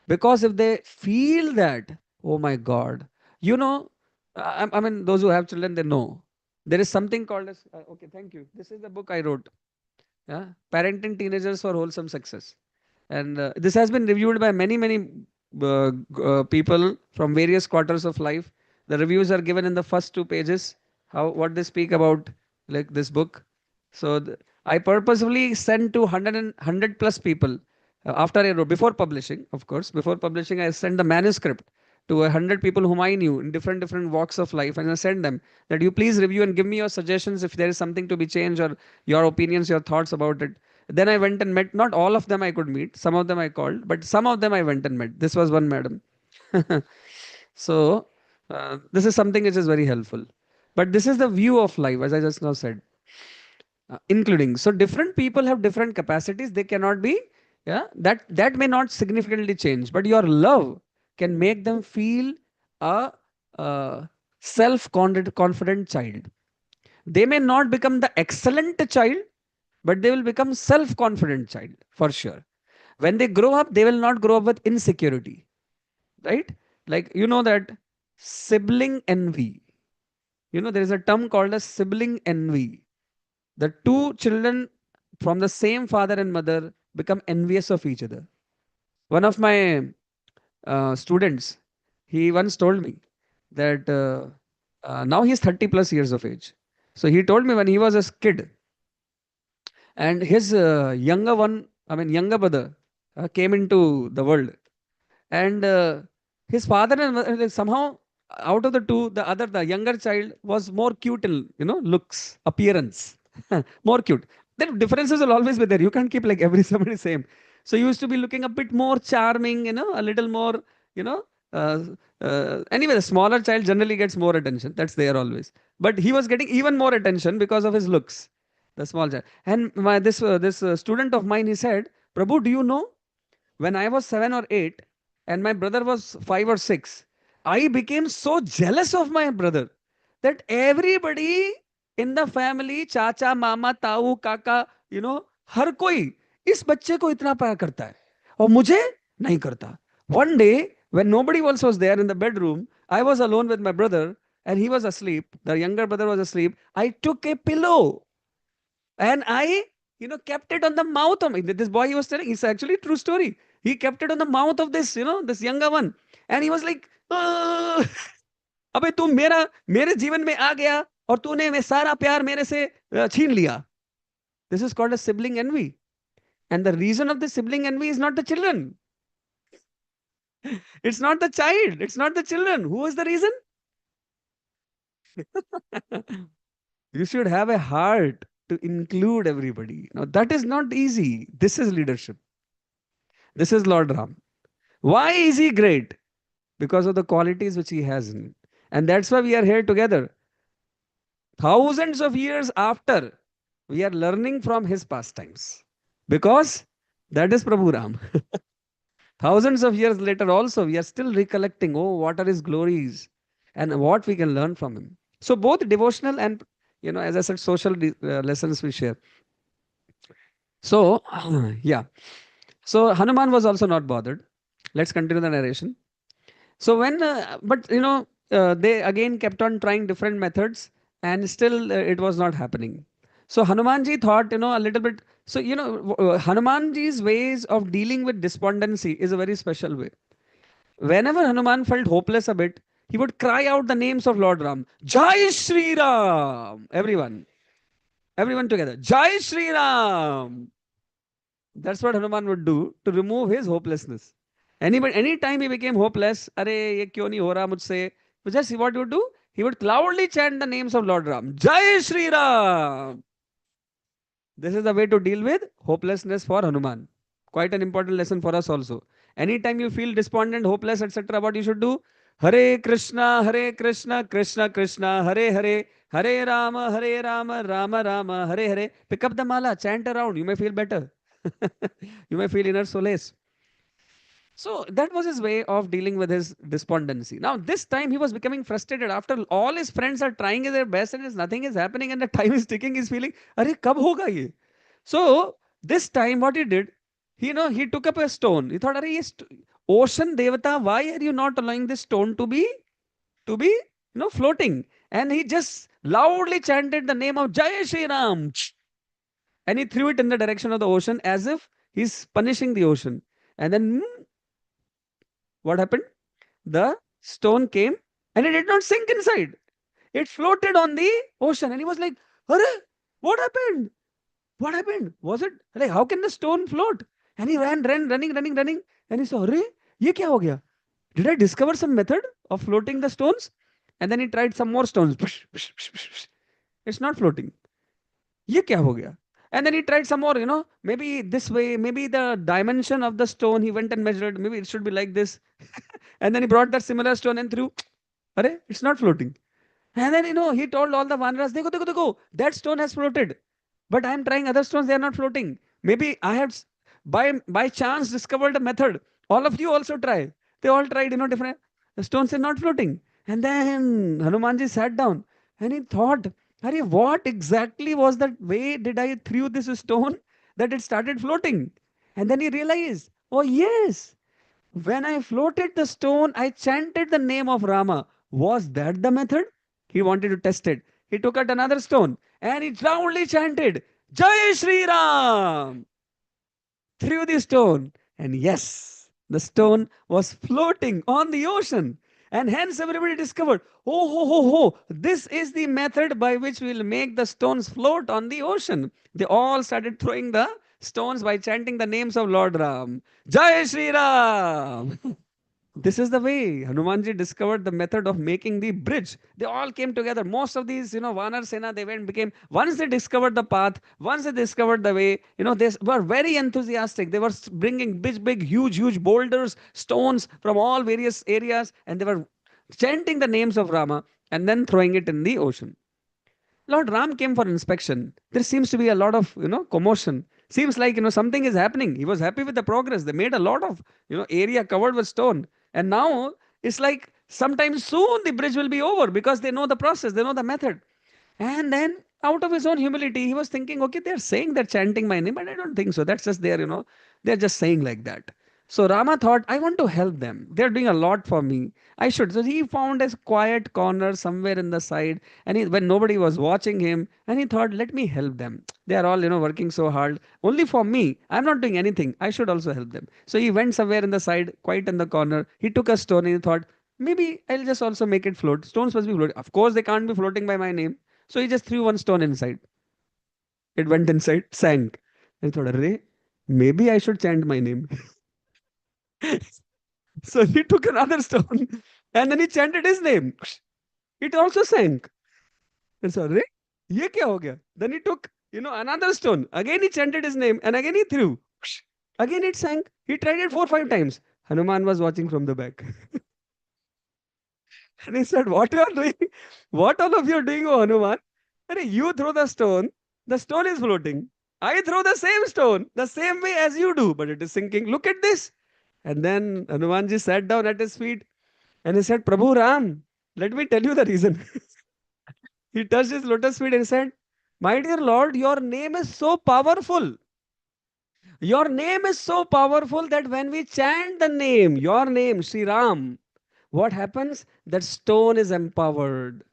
Because if they feel that, oh my God, you know, I mean, those who have children, they know. There is something called as, okay, thank you. This is the book I wrote. Yeah, Parenting Teenagers for Wholesome Success. And this has been reviewed by many people from various quarters of life. The reviews are given in the first two pages, how what they speak about like this book. So I purposefully sent to 100 plus people after I wrote, before publishing, of course. Before publishing, I sent the manuscript to 100 people whom I knew in different walks of life, and I sent them that you please review and give me your suggestions if there is something to be changed or your opinions, your thoughts about it. Then I went and met, not all of them I could meet, some of them I called, but some of them I went and met. This was one madam. So, this is something which is very helpful. But this is the view of life, as I just now said, including. So, different people have different capacities. They cannot be, yeah, that may not significantly change, but your love can make them feel a, self-confident child. They may not become the excellent child, but they will become self-confident child for sure. When they grow up, they will not grow up with insecurity, right? Like, that sibling envy. There is a term called as sibling envy. The two children from the same father and mother become envious of each other. One of my students, he once told me that now he's 30 plus years of age. So he told me when he was a kid, and his younger brother came into the world, and his father and mother, like, somehow out of the two, the younger child was more cute in looks, appearance, more cute. Then differences will always be there. You can't keep like every somebody same. So he used to be looking a bit more charming, a little more, you know. Uh, anyway, the smaller child generally gets more attention. That's there always. But he was getting even more attention because of his looks, the small child. And this student of mine, he said, Prabhu, do you know, when I was 7 or 8 and my brother was 5 or 6, I became so jealous of my brother that everybody in the family, चाचा, मामा, ताऊ, काका, हर कोई इस बच्चे को इतना प्यार करता है और मुझे नहीं करता. One day, when nobody else was there in the bedroom, I was alone with my brother and he was asleep. The younger brother was asleep. I took a pillow and I, kept it on the mouth of me. This boy he was telling, it's actually a true story. He kept it on the mouth of this, this younger one. And he was like, "Ah, अबे तू मेरे जीवन में आ गया और तूने मैं सारा प्यार मेरे से छीन लिया." This is called a sibling envy. And the reason of the sibling envy is not the children. It's not the child. It's not the children. Who is the reason? You should have a heart to include everybody. Now, that is not easy. This is leadership. This is Lord Ram. Why is he great? Because of the qualities which he has in it. And that's why we are here together. Thousands of years after, we are learning from his pastimes. Because That is Prabhu Ram. Thousands of years later, also, we are still recollecting, oh, what are his glories and what we can learn from him. So, both devotional and, as I said, social lessons we share. So, yeah. So, Hanuman was also not bothered. Let's continue the narration. So, but they again kept on trying different methods and still it was not happening. So, Hanumanji thought, a little bit. So, Hanumanji's ways of dealing with despondency is a very special way. Whenever Hanuman felt hopeless a bit, he would cry out the names of Lord Ram. Jai Shri Ram! Everyone together. Jai Shri Ram! That's what Hanuman would do to remove his hopelessness. Anytime he became hopeless, Are, ye kyo nahi ho raha mujhse? Just what he would do? He would loudly chant the names of Lord Ram. Jai Shri Ram! This is the way to deal with hopelessness for Hanuman. Quite an important lesson for us also. Anytime you feel despondent, hopeless, etc., what you should do? Hare Krishna, Krishna Krishna, Hare Hare, Hare Rama, Rama Rama, Hare Hare. Pick up the mala, chant around. You may feel better. You may feel inner solace. So that was his way of dealing with his despondency. Now, this time he was becoming frustrated. After all his friends are trying their best and nothing is happening and the time is ticking, he's feeling, Are, kab hoga ye? So this time what he did, he took up a stone. He thought, Are, ocean devata, why are you not allowing this stone to be floating? And he just loudly chanted the name of Jai Shri Ram. And he threw it in the direction of the ocean as if he's punishing the ocean. And then what happened? The stone came and it did not sink inside. It floated on the ocean. And he was like, Arre, what happened? What happened? Was it like, how can the stone float? And he ran, running. And he saw, Arre, ye kya ho gaya? Did I discover some method of floating the stones? And then he tried some more stones. It's not floating. Ye kya ho gaya? And then he tried some more, maybe this way, maybe the dimension of the stone, he went and measured, maybe it should be like this. And then he brought that similar stone and threw. Arre, it's not floating. And then, he told all the Vanaras, Dekho, that stone has floated. But I am trying other stones, they are not floating. Maybe I have, by chance, discovered a method. All of you also try. They all tried, different. The stones are not floating. And then Hanumanji sat down and he thought, Arre, what exactly was that way did I threw this stone that it started floating? And then he realized, oh yes, when I floated the stone, I chanted the name of Rama. Was that the method? He wanted to test it. He took out another stone and he loudly chanted, Jai Shri Ram! Threw the stone. And yes, the stone was floating on the ocean. And hence everybody discovered, this is the method by which we will make the stones float on the ocean. They all started throwing the stones by chanting the names of Lord Ram. Jai Shri Ram! This is the way Hanumanji discovered the method of making the bridge. They all came together. Most of these, Vanar Sena, they went, became, once they discovered the path, once they discovered the way, they were very enthusiastic. They were bringing big, huge boulders, stones from all various areas, and they were chanting the names of Rama and then throwing it in the ocean. Lord Ram came for inspection. There seems to be a lot of, commotion. Seems like, something is happening. He was happy with the progress. They made a lot of, area covered with stone. And now it's like sometime soon the bridge will be over because they know the process, they know the method. And then out of his own humility, he was thinking, okay, they're saying they're chanting my name, but I don't think so. That's just there, they're just saying like that. So Rama thought, I want to help them. They're doing a lot for me. I should. So he found a quiet corner somewhere in the side, and when nobody was watching him, and he thought, let me help them. They are all, working so hard. Only for me. I'm not doing anything. I should also help them. So he went somewhere in the side, quite in the corner. He took a stone and he thought, maybe I'll just also make it float. Stones must be floating. Of course, they can't be floating by my name. So he just threw one stone inside. It went inside, sank. And he thought, Array, maybe I should chant my name. So he took another stone and then he chanted his name. It also sank. And so, Array, ye kya ho gaya? Then he took, another stone. Again he chanted his name and again he threw. Again it sank. He tried it 4-5 times. Hanuman was watching from the back. And he said, what you are doing? What all of you are doing, oh Hanuman? Array, you throw the stone is floating. I throw the same stone, the same way as you do, but it is sinking. Look at this. And then Hanumanji sat down at his feet and he said, Prabhu Ram, let me tell you the reason. He touched his lotus feet and said, my dear Lord, your name is so powerful. Your name is so powerful that when we chant the name, your name, Sri Ram, what happens? That stone is empowered.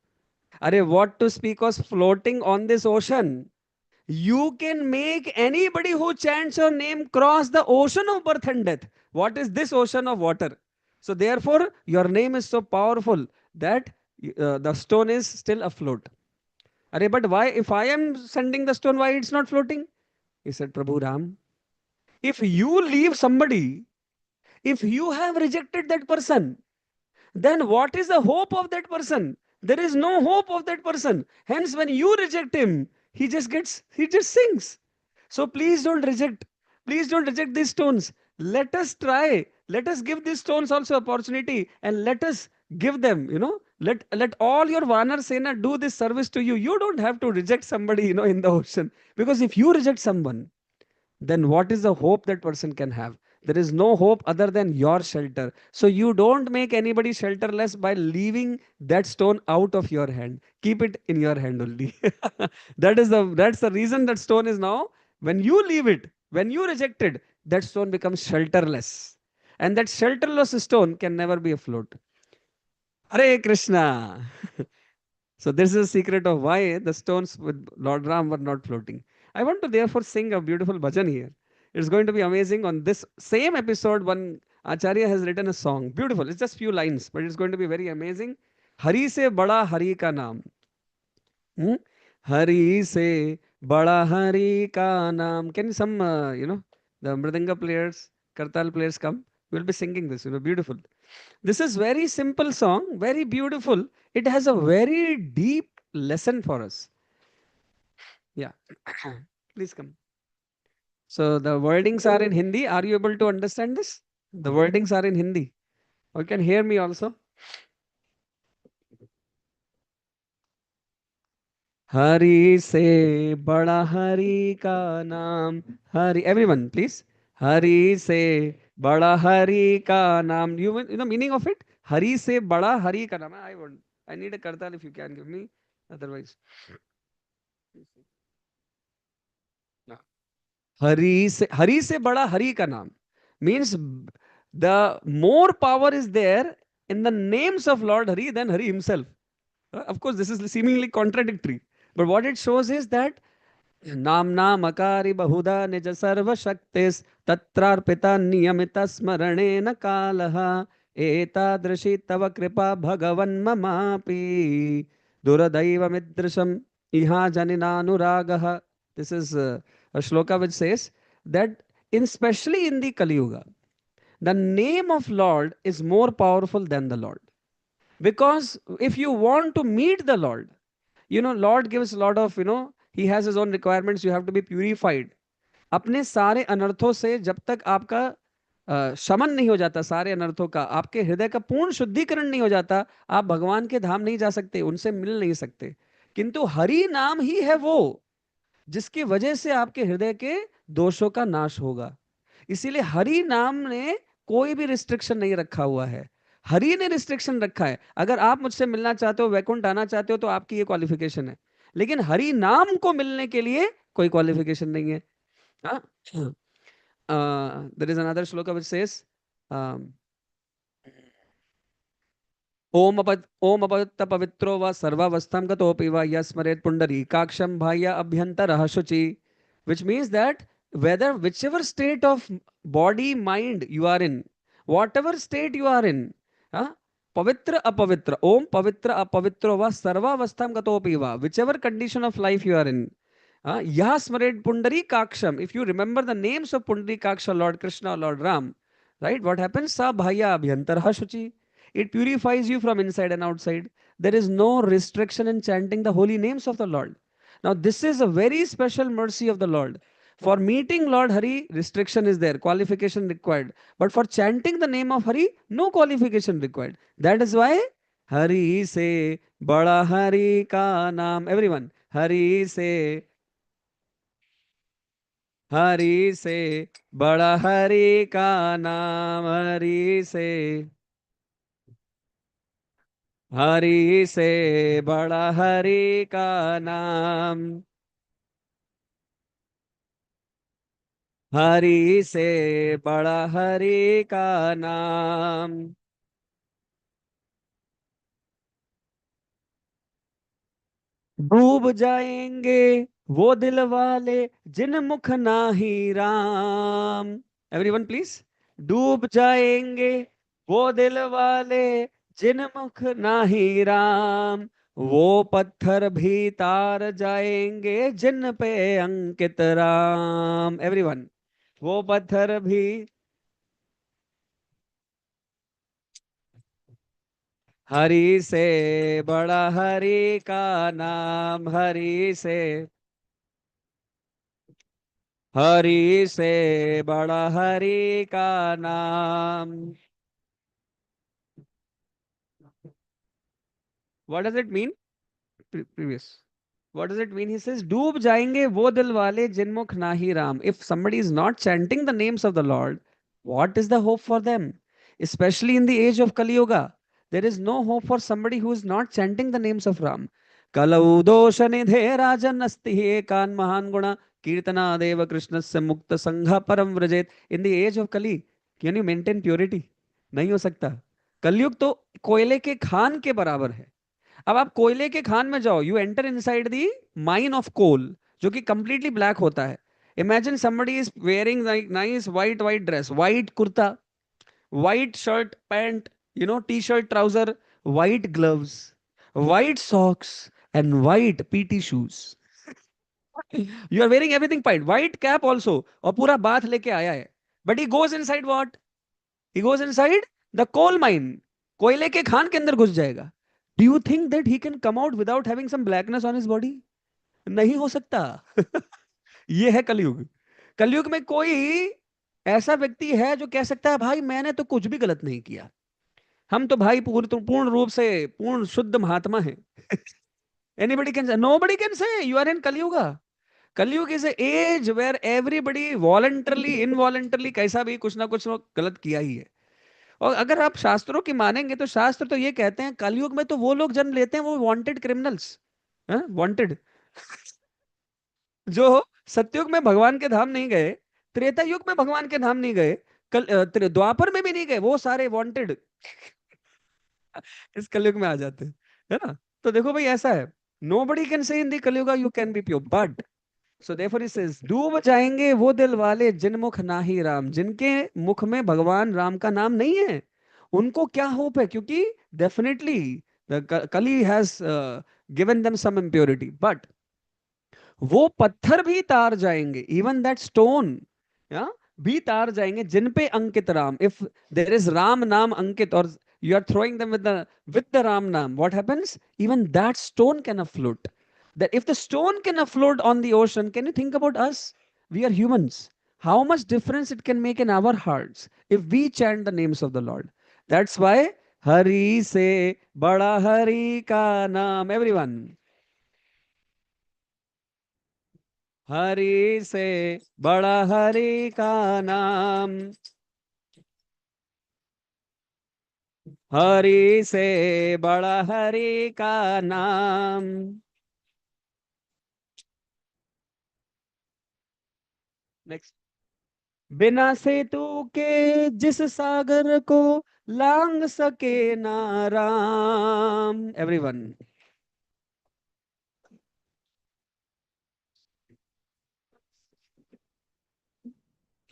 Are what to speak of floating on this ocean? You can make anybody who chants your name cross the ocean of birth and death. What is this ocean of water? So, therefore, your name is so powerful that the stone is still afloat. Are but why, if I am sending the stone, why it's not floating? He said, Prabhu Ram, if you leave somebody, if you have rejected that person, then what is the hope of that person? There is no hope of that person. Hence, when you reject him, he just sinks. So please don't reject. Please don't reject these stones. Let us try. Let us give these stones also opportunity and let us give them, let all your Vanar Sena do this service to you. You don't have to reject somebody, in the ocean. Because if you reject someone, then what is the hope that person can have? There is no hope other than your shelter. So you don't make anybody shelterless by leaving that stone out of your hand. Keep it in your hand only. That's the reason that stone is now, when you leave it, when you reject it, that stone becomes shelterless. And that shelterless stone can never be afloat. Hare Krishna. So this is the secret of why the stones with Lord Ram were not floating. I want to therefore sing a beautiful bhajan here. It's going to be amazing. On this same episode, one Acharya has written a song. Beautiful. It's just few lines, but it's going to be very amazing. Hari se bada Hari ka naam. Hmm? Hari se bada Hari ka naam. Can some, the Mridanga players, Kartal players come? We'll be singing this, beautiful. This is very simple song, very beautiful. It has a very deep lesson for us. Yeah. Please come. So the wordings are in Hindi. Are you able to understand this? The wordings are in Hindi. You can hear me also. Hari se bada Hari ka naam. Hari. Everyone, please. Hari se bada Hari ka naam. You know meaning of it? Hari se bada Hari ka naam. I want. I need a kartal if you can give me. Otherwise. हरी से बड़ा हरी का नाम means the more power is there in the names of Lord Hari than Hari himself. Of course, this is seemingly contradictory, but what it shows is that नाम्नामकारि बहुधा निज सर्वशक्तिस् तत्रार्पिता नियमित स्मरणेन कालः एतादृशी तव कृपा भगवन् ममापि दुरदैवमिदृशम् इहा जनिनानुरागः. This is a shloka which says that in especially in the Kali Yuga, the name of Lord is more powerful than the Lord. Because if you want to meet the Lord, Lord gives a lot of, he has his own requirements. You have to be purified. अपने सारे अनर्थों से जब तक आपका शमन नहीं हो जाता, सारे अनर्थों का, आपके हृदय का पूर्ण शुद्धिकरण नहीं हो जाता, आप भगवान के धाम नहीं जा सकते, उनसे मिल नहीं सकते. किंतु हरि नाम ही है वो जिसकी वजह से आपके हृदय के दोषों का नाश होगा. इसीलिए हरि नाम ने कोई भी रिस्ट्रिक्शन नहीं रखा हुआ है. हरि ने रिस्ट्रिक्शन रखा है. अगर आप मुझसे मिलना चाहते हो, वैकुंठ आना चाहते हो, तो आपकी ये क्वालिफिकेशन है. लेकिन हरि नाम को मिलने के लिए कोई क्वालिफिकेशन नहीं है. There is another shloka which says ओम अपवित्र पवित्रो व सर्वावस्थां गतोपि वा यस्मरेत् पुंडरीकाक्षं बाह्य अभ्यंतरः शुचि. Which means that whichever state of body, mind you are in, whatever state you are in, pavitra apavitra, om pavitra apavitro va sarvavastham gatopi va, whichever condition of life you are in, yah smared pundari kaksham, if you remember the names of pundari kaksha, Lord Krishna, Lord Ram, right, what happens? Sa bhaya abhyantarha shuchi. It purifies you from inside and outside. There is no restriction in chanting the holy names of the Lord. Now, this is a very special mercy of the Lord. For meeting Lord Hari, restriction is there, qualification required. But for chanting the name of Hari, no qualification required. That is why Hari se bada Hari ka naam. Everyone, Hari se. Hari से बड़ा हरि का नाम, हरि से, हरि से बड़ा हरि का नाम, हरि से बड़ा हरि का नाम। डूब जाएंगे वो दिल वाले जिन मुख नाही राम। Everyone please. डूब जाएंगे वो दिल वाले जिन मुख नाही राम, वो पत्थर भी तार जाएंगे जिन पे अंकित राम। एवरीवन, वो पत्थर भी। हरि से बड़ा हरि का नाम, हरि से, हरि से बड़ा हरि का नाम। What does it mean? Previous. What does it mean? He says, डूब जाएंगे वो दिल वाले जिनमुख नाही Ram. If somebody is not chanting the names of the Lord, what is the hope for them? Especially in the age of Kali Yuga, there is no hope for somebody who is not chanting the names of Ram. कलौ दोष निधे राजन अस्ति एकान महान गुणा कीर्तना देव कृष्णस्य मुक्त संघ परम व्रजेत. In the age of Kali, can you maintain purity? नहीं हो सकता. कलयुग तो कोयले के खान के बराबर है. अब आप कोयले के खान में जाओ, you enter inside the mine of coal, जो कि कंप्लीटली ब्लैक होता है. Imagine somebody is wearing nice white white dress, white kurta, white shirt pant, T shirt trouser, white gloves, white socks and white PT shoes. You are wearing everything white, white cap also, और पूरा bath लेके आया है. But he goes inside what? He goes inside the coal mine. कोयले के खान के अंदर घुस जाएगा. Do you think that he can come out without having some blackness on his body? नहीं हो सकता. ये है कलयुग. कलयुग में कोई ऐसा व्यक्ति है जो कह सकता है भाई मैंने तो कुछ भी गलत नहीं किया, हम तो भाई पूर्ण पूर्ण रूप से पूर्ण शुद्ध महात्मा हैं. Anybody can say, nobody can say you are in Kalyuga. Kalyug is age where everybody voluntarily involuntarily कैसा भी कुछ ना कुछ गलत किया ही है. और अगर आप शास्त्रों की मानेंगे तो शास्त्र तो ये कहते हैं कलयुग में तो वो लोग जन्म लेते हैं वो वांटेड क्रिमिनल्स, वांटेड, जो सतयुग में भगवान के धाम नहीं गए, त्रेता युग में भगवान के धाम नहीं गए, द्वापर में भी नहीं गए, वो सारे वांटेड इस कलयुग में आ जाते हैं. है ना? तो देखो भाई ऐसा है. No buddy can say in the Kaliyuga you can be pure, but so therefore he says डूब जाएंगे वो दिल वाले जिन मुख नाही राम, जिनके मुख में भगवान राम का नाम नहीं है, उनको क्या होप है? क्योंकि definitely the Kali has given them some impurity, but वो पत्थर भी तार जाएंगे, इवन दैट स्टोन भी तार जाएंगे जिन पे अंकित Ram. If there is Ram नाम अंकित, और you are throwing them with the Ram Nam, what happens? Even that stone can float. That if the stone can float on the ocean, can you think about us? We are humans. How much difference it can make in our hearts if we chant the names of the Lord. That's why Hari se bada Hari ka naam. Everyone, Hari से बड़ा हरि का नाम, हरि से बड़ा हरि का नाम. Next. बिना सेतु के जिस सागर को लांग सके ना राम. एवरीवन,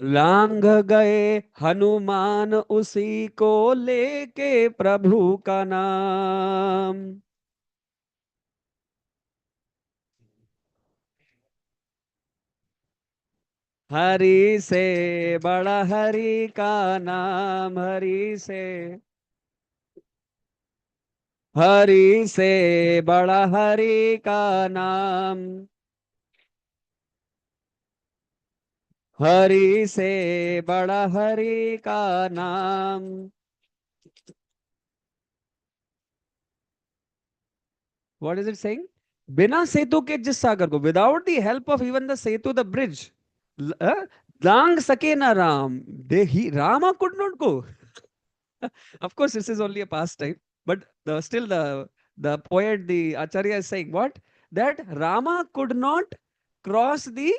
लांग गए हनुमान उसी को लेके प्रभु का नाम. हरि से बड़ा हरि का नाम, हरि से, हरि से बड़ा हरि का नाम, हरि से बड़ा हरि का नाम. What is it saying? बिना सेतु के जिस सागर को, without the help of even the Setu, the bridge, Lang sake na Ram. Rama could not go. Of course, this is only a pastime, but still the poet, the Acharya is saying what? That Rama could not cross the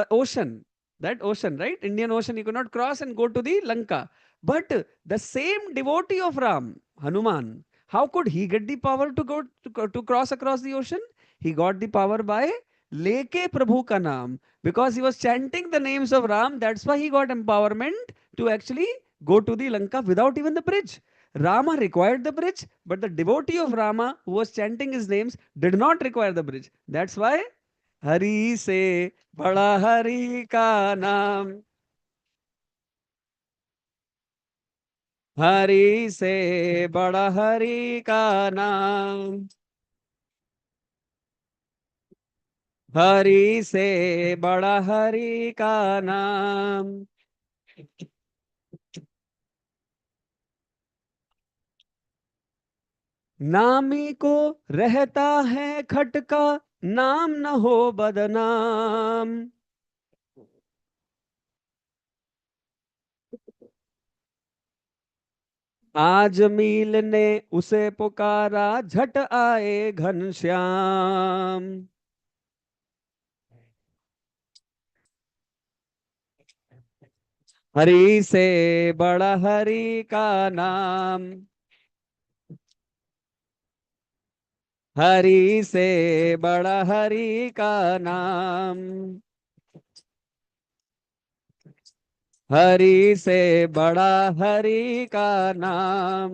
ocean. That ocean, right? Indian Ocean, he could not cross and go to the Lanka. But the same devotee of Ram, Hanuman, how could he get the power to to cross across the ocean? He got the power by Leke Prabhu ka naam. Because he was chanting the names of Ram, that's why he got empowerment to actually go to the Lanka without even the bridge. Rama required the bridge, but the devotee of Rama who was chanting his names did not require the bridge. That's why Hari se bada Hari ka naam. Hari se bada Hari ka naam. Hari se bada Hari ka naam. नामी को रहता है खटका, नाम न हो बदनाम. आज मील ने उसे पुकारा, झट आए घनश्याम. हरि से बड़ा हरि का नाम. हरि से बड़ा हरि का नाम. हरि से बड़ा हरि का नाम.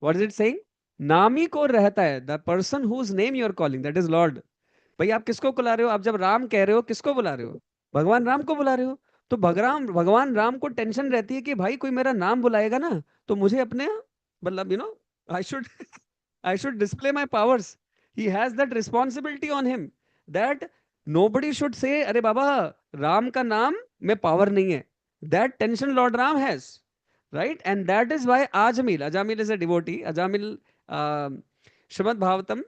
What is it saying? नामी को रहता है, the person whose name you are calling, that is lord. भाई आप किसको बुला रहे हो? आप जब राम कह रहे हो, किसको बुला रहे हो? भगवान राम को बुला रहे हो. तो भगवान राम को टेंशन रहती है कि भाई कोई मेरा नाम बुलाएगा ना, तो मुझे अपने, मतलब I should I should display my powers. He has that responsibility on him that nobody should say, अरे बाबा राम का नाम में पावर नहीं है. That tension Lord Ram has, right? And that is why Ajamil is a devotee. Ajamil, Srimad Bhagavatam,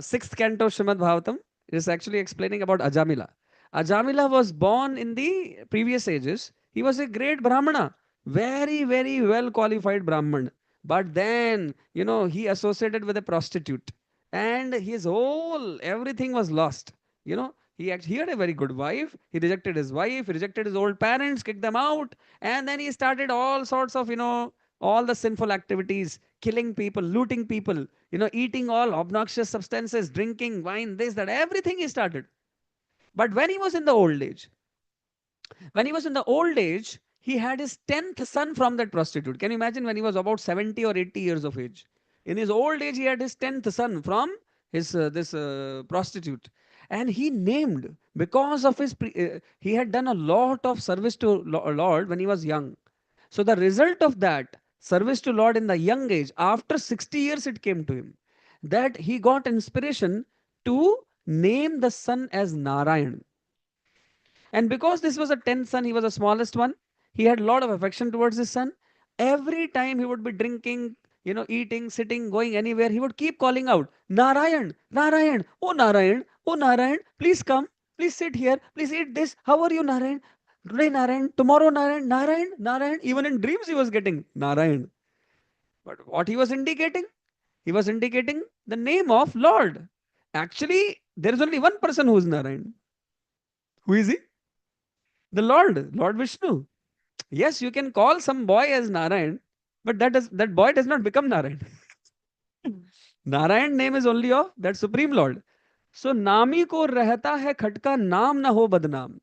sixth canto of Srimad Bhagavatam is actually explaining about Ajamila. Ajamila was born in the previous ages. He was a great Brahmana, very, very well qualified Brahman. But then, he associated with a prostitute, and his whole everything was lost. He had a very good wife. He rejected his wife, he rejected his old parents, kicked them out, and then he started all sorts of, all the sinful activities, killing people, looting people, eating all obnoxious substances, drinking wine, this, that, everything he started. But when he was in the old age, he had his 10th son from that prostitute. Can you imagine, when he was about 70 or 80 years of age? In his old age, he had his 10th son from his this prostitute. And he named, because of he had done a lot of service to Lord when he was young. So the result of that service to Lord in the young age, after 60 years, it came to him that he got inspiration to name the son as Narayan. And because this was a 10th son, he was the smallest one. He had a lot of affection towards his son. Every time he would be drinking, eating, sitting, going anywhere, he would keep calling out, Narayan, Narayan, oh Narayan, please come, please sit here, please eat this. How are you, Narayan? Today, Narayan, tomorrow, Narayan, Narayan, Narayan. Even in dreams, he was getting Narayan. But what he was indicating? He was indicating the name of Lord. Actually, there is only one person who is Narayan. Who is he? The Lord Vishnu. Yes, you can call some boy as Narayan, but that boy does not become Narayan. Narayan name is only of that Supreme Lord. So Nami ko रहता है खटका, नाम ना हो बदनाम.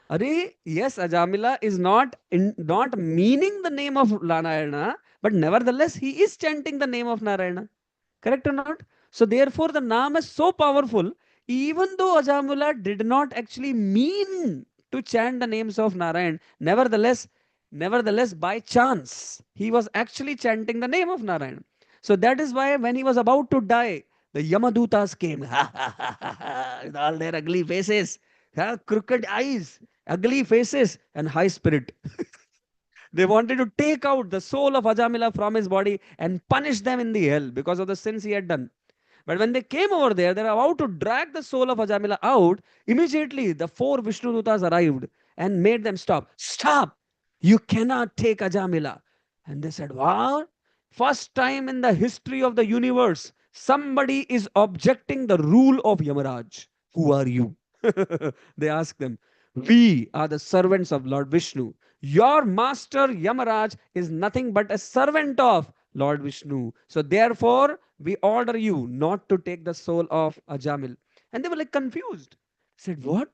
Are, yes, Ajamila is not meaning the name of Narayana, but nevertheless he is chanting the name of Narayana. Correct or not? So therefore the Naam is so powerful, even though Ajamila did not actually mean to chant the names of Narayan, nevertheless, by chance, he was actually chanting the name of Narayan. So that is why when he was about to die, the Yamadutas came, with all their ugly faces, crooked eyes, ugly faces, and high spirit. They wanted to take out the soul of Ajamila from his body and punish them in the hell because of the sins he had done. But when they came over there, they're about to drag the soul of Ajamila out. Immediately, the four Vishnu Dutas arrived and made them stop. Stop! You cannot take Ajamila. And they said, what? First time in the history of the universe, somebody is objecting the rule of Yamaraj. Who are you? They asked them. We are the servants of Lord Vishnu. Your master Yamaraj is nothing but a servant of Lord Vishnu. So therefore, we order you not to take the soul of Ajamil. And they were like confused. Said, what?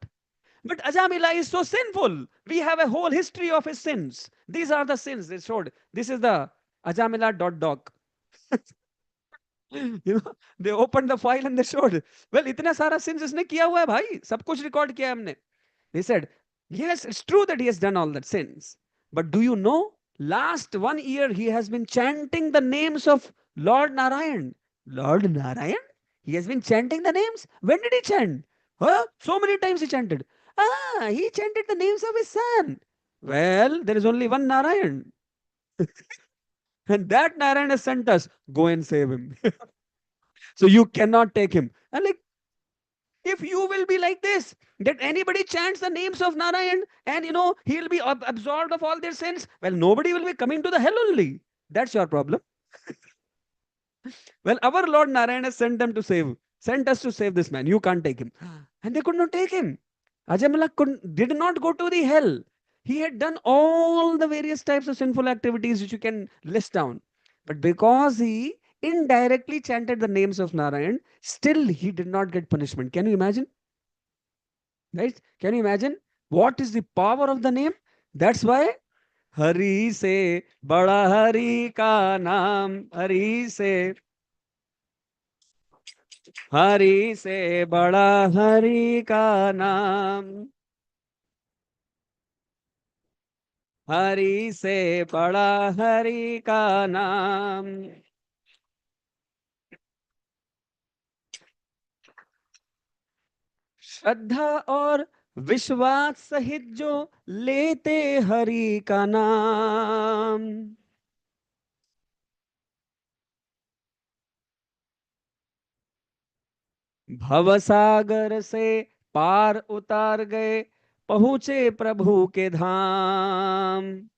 But Ajamila is so sinful. We have a whole history of his sins. These are the sins they showed. This is the Ajamila.doc. They opened the file and they showed. Well, इतना सारा sins इसने किया हुआ है भाई. सब कुछ record किया है हमने. They said, yes, it's true that he has done all that sins. But do you know? Last 1 year he has been chanting the names of Lord Narayan. Lord Narayan? He has been chanting the names? When did he chant? Huh? So many times he chanted. Ah, he chanted the names of his son. Well, there is only one Narayan. And that Narayan has sent us. Go and save him. So you cannot take him. And like, if you will be like this, that anybody chants the names of Narayan and he'll be absolved of all their sins, well, nobody will be coming to the hell only. That's your problem. Well, our Lord Narayan has sent us to save this man. You can't take him. And they could not take him. Ajamala did not go to the hell. He had done all the various types of sinful activities which you can list down. But because he indirectly chanted the names of Narayan, still he did not get punishment. Can you imagine? Right? Can you imagine what is the power of the name? That's why Hari se bada Hari ka naam, Hari se bada Hari ka naam, Hari se bada Hari ka naam. श्रद्धा और विश्वास सहित जो लेते हरि का नाम, भवसागर से पार उतार गए, पहुंचे प्रभु के धाम।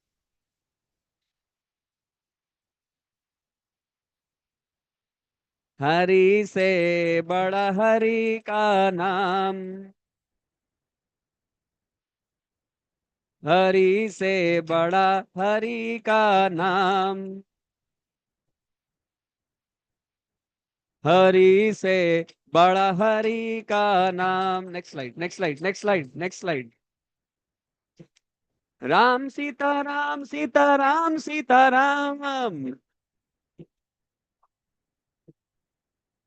हरि से बड़ा हरि का नाम, हरि से बड़ा हरि का नाम, हरि से बड़ा हरि का नाम। Next slide, next slide, next slide, next slide. Ram Sita Ram Sita Ram Sita Ram,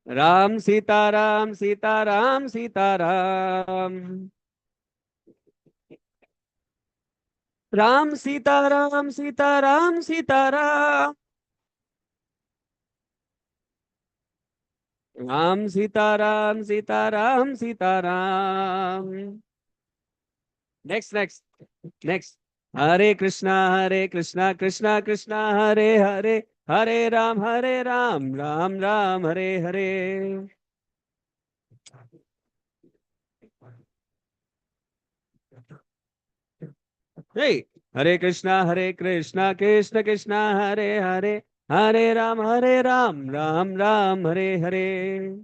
Ram Sita Ram Sita Ram Sita Ram, Ram Sita Ram Sita Ram Sita Ram, Ram Sita Ram Sita Ram Sita Ram. Next next next. Hare Krishna Krishna Krishna Hare Hare, Hare Ram Ram Ram Hare Hare. Hey, Hare Krishna, Krishna Krishna, Hare Hare, Hare Ram, Ram Ram, Hare Hare.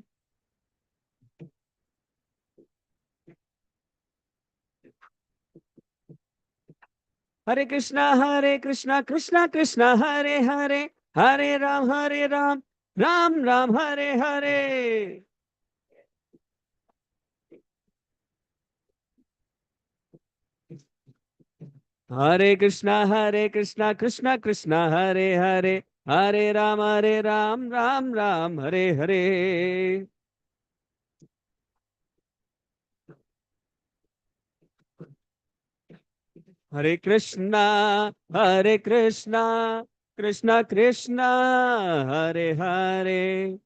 Hare Krishna, Krishna Krishna, Hare Hare, Hare Ram, Ram Ram, Hare Hare. Hare Krishna, Krishna Krishna, Hare Hare, Hare Ram, Ram Ram, Hare Hare. Hare Krishna, Krishna Krishna, Hare Hare,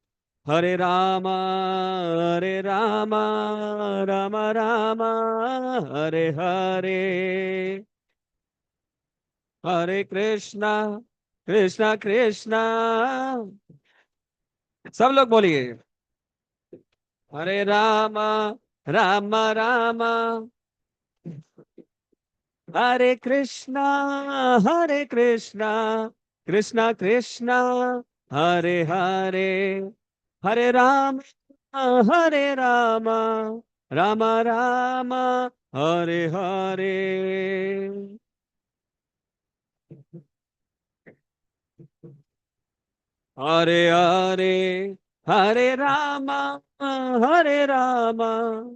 Hare Rama, Rama Rama, Hare Hare. Hare Krishna, Krishna Krishna। सब लोग बोलिए। Hare Rama, Rama Rama, Hare Krishna, Hare Krishna, Krishna Krishna, Hare Hare, Hare Rama, Hare Rama, Rama Rama, Hare Hare. Hare Hare, Hare Rama, Hare Rama,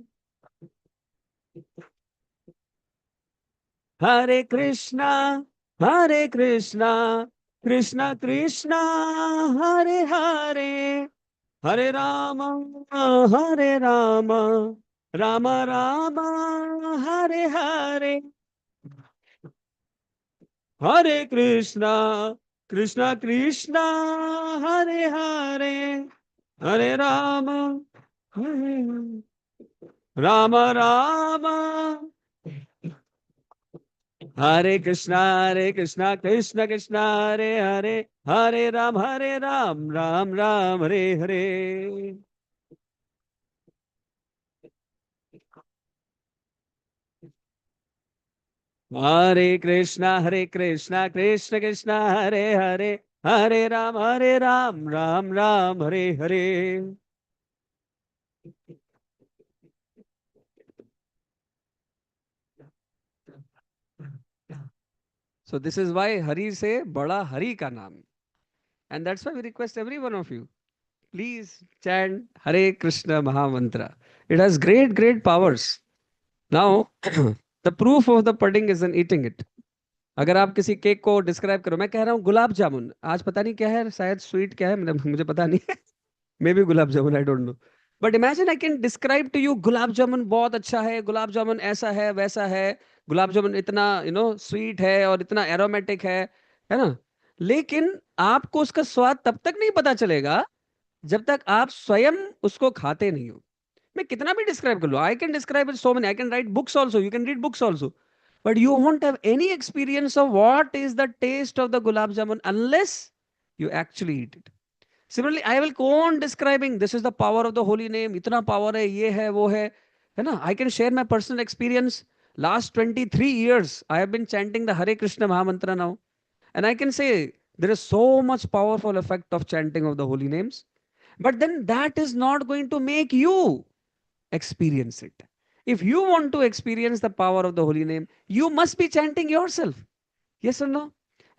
Hare Krishna, Hare Krishna, Krishna Krishna, Hare Hare, Hare Rama, Hare Rama, Rama Rama, Hare Hare, Hare Krishna, Krishna Krishna, Hare Hare, Hare Rama, Hare Rama Rama, Hare Krishna, Krishna Krishna, Hare Hare, Hare Ram, Ram Ram, Hare Hare. Hare Krishna, Krishna Krishna, Hare Hare, Hare Ram, Ram Ram, Hare Hare. So this is why Hari say Bada Hari ka naam. And that's why we request every one of you, please chant Hare Krishna Mahamantra. It has great powers. Now, the proof of the pudding is in eating it. अगर आप किसी cake को describe करो, मैं कह रहा हूँ गुलाब जामुन, आज पता नहीं क्या है, शायद स्वीट क्या है, मुझे पता नहीं है, maybe gulab jamun, I don't know, but imagine I can describe to you gulab jamun बहुत अच्छा है, गुलाब जामुन ऐसा है वैसा है, गुलाब जामुन इतना स्वीट है और इतना एरोमेटिक है ना, लेकिन आपको उसका स्वाद तब तक नहीं पता चलेगा जब तक आप स्वयं उसको खाते नहीं हो. मैं कितना भी डिस्क्राइब कर लो, I can describe it so many, I can write books also, you can read books also, but you won't have any experience of what is the taste of the gulab jamun unless you actually eat it. Similarly, I will go on describing this is the power of the holy name, itna power hai, ye hai, wo hai na. I can share my personal experience. Last 23 years, I have been chanting the Hare Krishna Mahamantra now. And I can say there is so much powerful effect of chanting of the holy names. But then that is not going to make you experience it. If you want to experience the power of the holy name, you must be chanting yourself. Yes or no?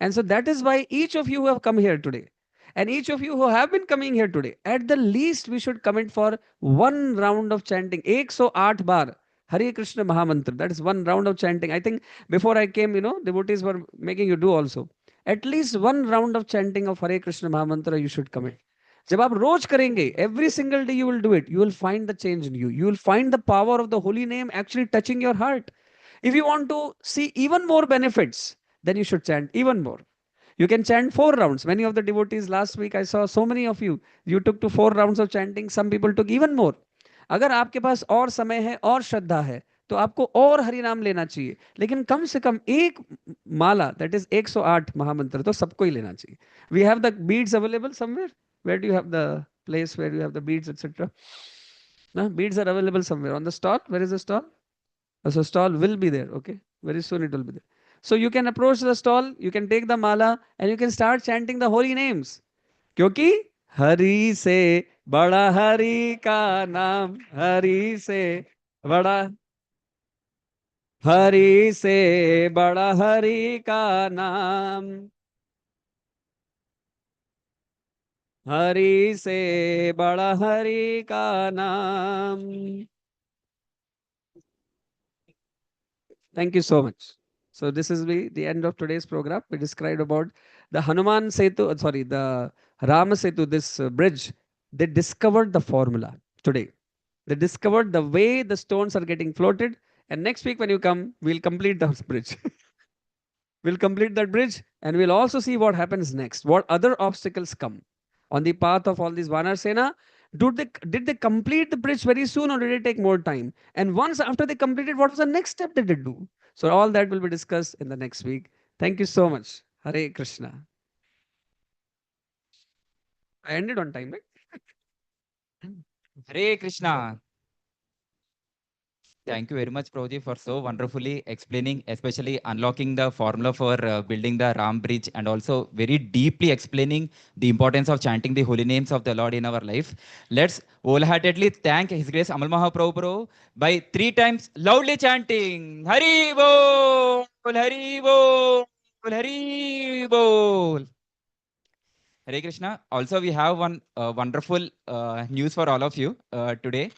And so that is why each of you who have come here today, and each of you who have been coming here today, at the least we should commit for one round of chanting. 108 bar Hare Krishna Mahamantra. That is one round of chanting. I think before I came, devotees were making you do also. At least one round of chanting of Hare Krishna Mahamantra you should commit. जब आप रोज करेंगे, every single day you will do it, you will find the change in you. You will find the power of the holy name actually touching your heart. If you want to see even more benefits, then you should chant even more. You can chant 4 rounds. Many of the devotees last week, I saw so many of you, you took to 4 rounds of chanting. Some people took even more. अगर आपके पास और समय है और श्रद्धा है तो आपको और हरि नाम लेना चाहिए, लेकिन कम से कम एक माला, दैट इज 108 महामंत्र तो सबको ही लेना चाहिए. We have the beads available somewhere. Where do you have the place where you have the beads etcetera? No, beads are available somewhere on the stall. Where is the stall? So stall will be there. Okay, very soon it will be there. So you can approach the stall, you can take the mala, and you can start chanting the holy names. क्योंकि हरि से बड़ा हरि का नाम, हरि से बड़ा, हरि से बड़ा हरि का नाम, हरि से बड़ा हरि का नाम. Thank you so much. So this is the end of today's program. We described about the Hanuman Setu, sorry, the Rama Setu, this bridge. They discovered the formula today. They discovered the way the stones are getting floated. And next week when you come, we'll complete the bridge. We'll complete that bridge and we'll also see what happens next. What other obstacles come on the path of all these Vanar Sena. Did they complete the bridge very soon or did it take more time? And once after they completed, what was the next step they did do? So all that will be discussed in the next week. Thank you so much. Hare Krishna. I ended on time, right? Hare Krishna. Thank you very much, Prabhuji, for so wonderfully explaining, especially unlocking the formula for building the Ram Bridge and also very deeply explaining the importance of chanting the holy names of the Lord in our life. Let's wholeheartedly thank His Grace Amal Mahaprabhu by 3 times loudly chanting Hari Bol, Hari Bol, Hari Bol. Hare Krishna. Also, we have one wonderful news for all of you today.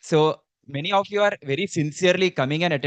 So, many of you are very sincerely coming and attending